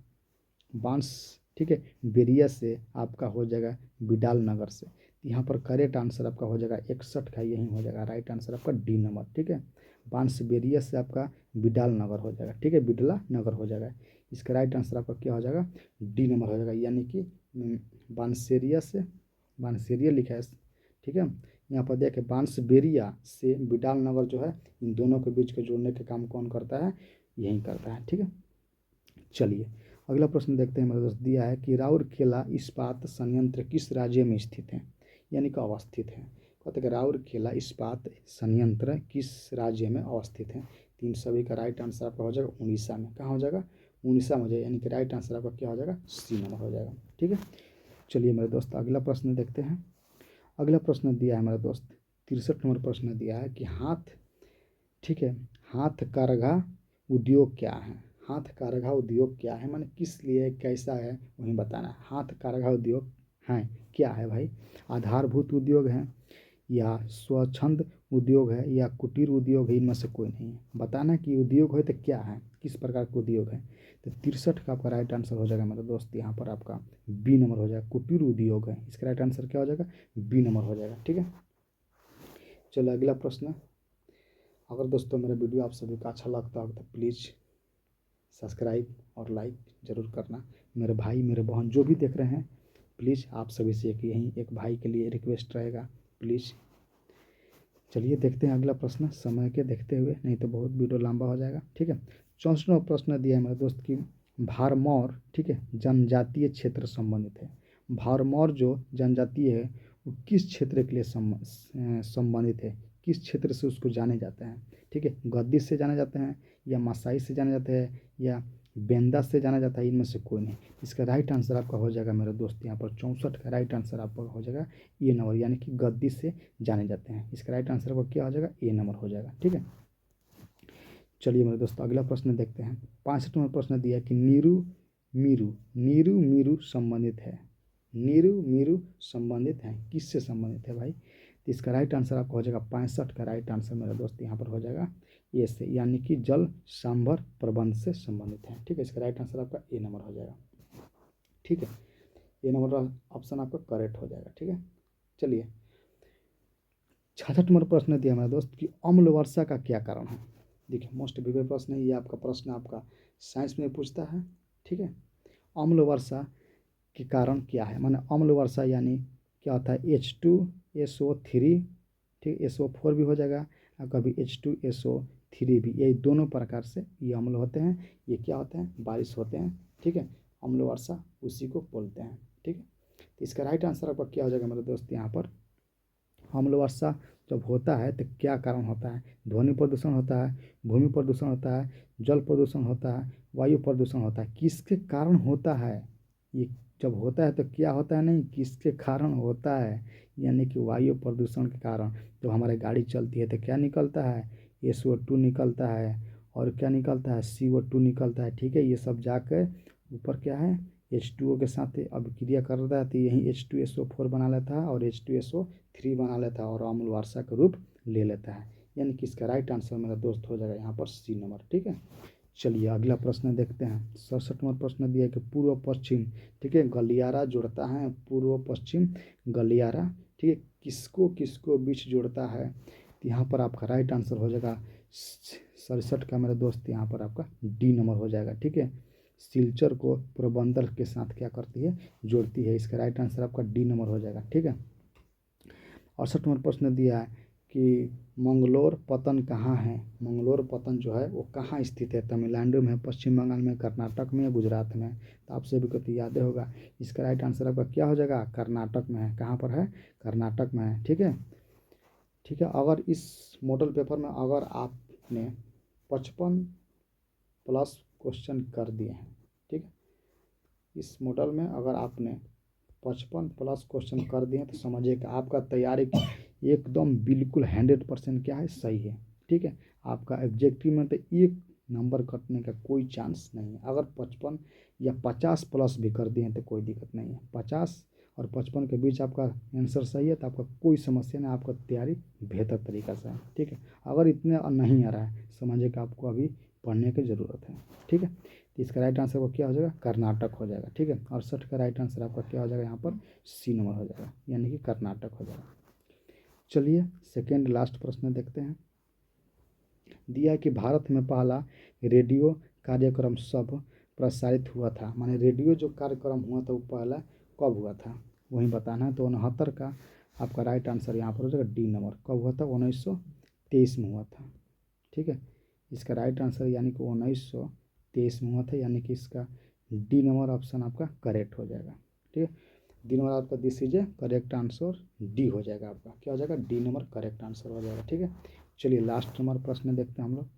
बांस, ठीक है, बेरिया से आपका हो जाएगा बिडाल नगर से। यहाँ पर करेक्ट आंसर आपका हो जाएगा 61 का, यही हो जाएगा राइट आंसर आपका डी नंबर, ठीक है। बांसबेरिया से आपका बिडाल नगर हो जाएगा, ठीक है, बिडला नगर हो जाएगा। इसका राइट आंसर आपका क्या हो जाएगा? डी नंबर हो जाएगा, यानी कि बांसेरिया से, बांसेरिया लिखा है, ठीक है। यहाँ पर देखें बांसबेरिया से बिडाल नगर जो है, इन दोनों के बीच के जोड़ने का काम कौन करता है? यही करता है, ठीक है। चलिए अगला प्रश्न देखते हैं मेरे दोस्त। दिया है कि राउरकेला इस्पात संयंत्र किस राज्य में स्थित है, यानी कि अवस्थित है? कहते हैं कि राउरकेला इस्पात संयंत्र किस राज्य में अवस्थित है? तीन सभी का राइट आंसर आपका हो जाएगा उड़ीसा में। कहाँ हो जाएगा? उड़ीसा में हो जाएगा, यानी कि राइट आंसर आपका क्या हो जाएगा? सी नंबर हो जाएगा, ठीक है। चलिए मेरे दोस्त अगला प्रश्न देखते हैं। अगला प्रश्न दिया है मेरे दोस्त 63 नंबर प्रश्न दिया है कि ठीक है, हाथ करघा उद्योग क्या है? हाथ करघा उद्योग क्या है, माने किस लिए, कैसा है, वही बताना है। हाथ करघा उद्योग है क्या है भाई? आधारभूत उद्योग है, या स्वच्छंद उद्योग है, या कुटीर उद्योग है? इनमें से कोई नहीं है। बताना कि उद्योग है तो क्या है, किस प्रकार का उद्योग है। तो 63 का आपका राइट आंसर हो जाएगा मेरे दोस्त, यहाँ पर आपका बी नंबर हो जाएगा, कुटीर उद्योग है। इसका राइट आंसर क्या हो जाएगा? बी नंबर हो जाएगा। ठीक है, चलो अगला प्रश्न। अगर दोस्तों मेरा वीडियो आप सभी का अच्छा लगता हो तो प्लीज़ सब्सक्राइब और लाइक ज़रूर करना। मेरे भाई मेरे बहन जो भी देख रहे हैं, प्लीज़ आप सभी से एक भाई के लिए रिक्वेस्ट रहेगा, प्लीज़। चलिए देखते हैं अगला प्रश्न, समय के देखते हुए, नहीं तो बहुत वीडियो लंबा हो जाएगा। ठीक है, 64वां प्रश्न दिया है मेरे दोस्त की भरमौर, ठीक है, जनजातीय क्षेत्र संबंधित है। भरमौर जो जनजातीय है वो किस क्षेत्र के लिए संबंधित है, किस क्षेत्र से उसको जाने जाते हैं? ठीक है, गद्दी से जाने जाते हैं, या मासाई से जाने जाते हैं, या बेंदा से जाना जाता है? इनमें से कोई नहीं। इसका राइट आंसर आपका हो जाएगा मेरे दोस्त, यहाँ पर 64 का राइट आंसर आपका हो जाएगा ए नंबर, यानी कि गद्दी से जाने जाते हैं। इसका राइट आंसर आपका क्या हो जाएगा? ए नंबर हो जाएगा। ठीक है, चलिए मेरे दोस्तों अगला प्रश्न देखते हैं। 65 नंबर प्रश्न दिया है कि नीरू मीरू संबंधित है। नीरू मीरू संबंधित है, किससे संबंधित है भाई? तो इसका राइट आंसर आपका हो जाएगा 65 का राइट आंसर मेरे दोस्त यहाँ पर हो जाएगा ए से, यानी कि जल सांभर प्रबंध से संबंधित है। ठीक है, इसका राइट आंसर आपका ए नंबर हो जाएगा। ठीक है, ए नंबर ऑप्शन आपका करेक्ट हो जाएगा। ठीक है, चलिए 66 नंबर प्रश्न दिया मेरा दोस्त कि अम्ल वर्षा का क्या कारण है? देखिए मोस्ट विवेक प्रश्न है ये, आपका प्रश्न आपका साइंस में पूछता है। ठीक है, अम्ल वर्षा के कारण क्या है, माने अम्ल वर्षा यानी क्या होता है? H2SO3, ठीक, SO4 भी हो जाएगा, और कभी H2SO3 भी, ये दोनों प्रकार से ये अम्ल होते हैं। ये क्या होते हैं? बारिश होते हैं। ठीक है, अम्ल वर्षा उसी को बोलते हैं। ठीक है, तो इसका राइट आंसर आपका क्या हो जाएगा मेरे दोस्त? यहाँ पर अम्ल वर्षा जब होता है तो क्या कारण होता है? ध्वनि प्रदूषण होता है, भूमि प्रदूषण होता है, जल प्रदूषण होता है, वायु प्रदूषण होता है। किसके कारण होता है? ये जब होता है तो क्या होता है, नहीं किसके कारण होता है, यानी कि वायु प्रदूषण के कारण। जब हमारी गाड़ी चलती है तो क्या निकलता है? SO2 निकलता है, और क्या निकलता है? CO2 निकलता है। ठीक है, ये सब जाकर ऊपर क्या है? H2O के साथ अभिक्रिया कर रहा है, तो यही H2SO4 बना लेता है, और H2SO3 बना लेता है, और अम्ल वर्षा का रूप ले लेता है। यानी कि इसका राइट आंसर मेरा दोस्त हो जाएगा यहाँ पर सी नंबर। ठीक है, चलिए अगला प्रश्न देखते हैं। 67 नंबर प्रश्न दिया है कि पूर्व पश्चिम, ठीक है, गलियारा जोड़ता है, पूर्व पश्चिम गलियारा, ठीक है, किसको किसको बीच जोड़ता है? तो यहाँ पर आपका राइट आंसर हो जाएगा 67 का मेरा दोस्त, यहाँ पर आपका डी नंबर हो जाएगा। ठीक है, सिलचर को पोरबंदर के साथ क्या करती है? जोड़ती है। इसका राइट आंसर आपका डी नंबर हो जाएगा। ठीक है, 68 नंबर प्रश्न दिया है कि मंगलोर पतन कहाँ है? मंगलोर पतन जो है वो कहाँ स्थित है? तमिलनाडु में, पश्चिम बंगाल में, कर्नाटक में, या गुजरात में? तो आप सभी को तो याद होगा, इसका राइट आंसर आपका क्या हो जाएगा? कर्नाटक में है। कहाँ पर है? कर्नाटक में है। ठीक है, ठीक है, अगर इस मॉडल पेपर में अगर आपने 55 प्लस क्वेश्चन कर दिए हैं, ठीक है, इस मॉडल में अगर आपने 55 प्लस क्वेश्चन कर दिए तो समझिए कि आपका तैयारी एकदम बिल्कुल 100% क्या है? सही है। ठीक है, आपका एग्जेक्टिव में तो एक नंबर कटने का कोई चांस नहीं है। अगर 55 या 50 प्लस भी कर दिए तो कोई दिक्कत नहीं है। 50 और 55 के बीच आपका आंसर सही है तो आपका कोई समस्या नहीं, आपका तैयारी बेहतर तरीका से है। ठीक है, अगर इतने नहीं आ रहा है, समझिए कि आपको अभी पढ़ने की ज़रूरत है। ठीक है, तो इसका राइट आंसर को क्या हो जाएगा? कर्नाटक हो जाएगा। ठीक है, 68 का राइट आंसर आपका क्या हो जाएगा? यहाँ पर सी नंबर हो जाएगा, यानी कि कर्नाटक हो जाएगा। चलिए सेकेंड लास्ट प्रश्न देखते हैं। दिया कि भारत में पहला रेडियो कार्यक्रम सब प्रसारित हुआ था, माने रेडियो जो कार्यक्रम हुआ था वो पहला कब हुआ था, वही बताना है। तो 69 का आपका राइट आंसर यहाँ पर हो जाएगा डी नंबर। कब हुआ था? 1923 में हुआ था। ठीक है, इसका राइट आंसर यानी कि 1923 में हुआ था, यानी कि इसका डी नंबर ऑप्शन आपका करेक्ट हो जाएगा। ठीक है, डी नंबर आपका this is A correct answer, D हो जाएगा आपका, क्या हो जाएगा? डी नंबर करेक्ट आंसर हो जाएगा। ठीक है, चलिए लास्ट नंबर प्रश्न देखते हैं हम लोग।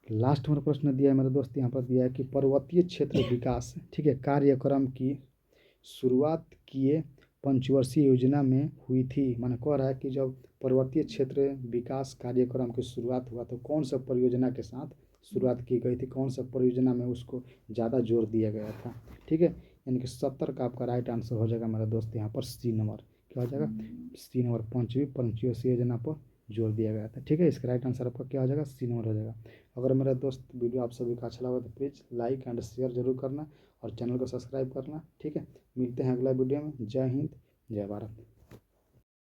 लास्ट नंबर प्रश्न दिया है मेरे दोस्त, यहाँ पर दिया है कि पर्वतीय क्षेत्र विकास, ठीक है, कार्यक्रम की शुरुआत किए पंचवर्षीय योजना में हुई थी। माने कह रहा है कि जब पर्वतीय क्षेत्र विकास कार्यक्रम की शुरुआत हुआ तो कौन सा परियोजना के साथ शुरुआत की गई थी, कौन सा परियोजना में उसको ज़्यादा जोर दिया गया था। ठीक है, यानी कि 70 का आपका राइट आंसर हो जाएगा मेरा दोस्त यहाँ पर सी नंबर। क्या हो जाएगा? सी नंबर, पंचवीं पंचवर्षीय योजना पर जोर दिया गया था। ठीक है, इसका राइट आंसर आपका क्या हो जाएगा? सी नंबर हो जाएगा। अगर मेरा दोस्त वीडियो आप सभी का अच्छा लगा तो प्लीज़ लाइक एंड शेयर जरूर करना और चैनल को सब्सक्राइब करना। ठीक है, मिलते हैं अगला वीडियो में। जय हिंद, जय भारत।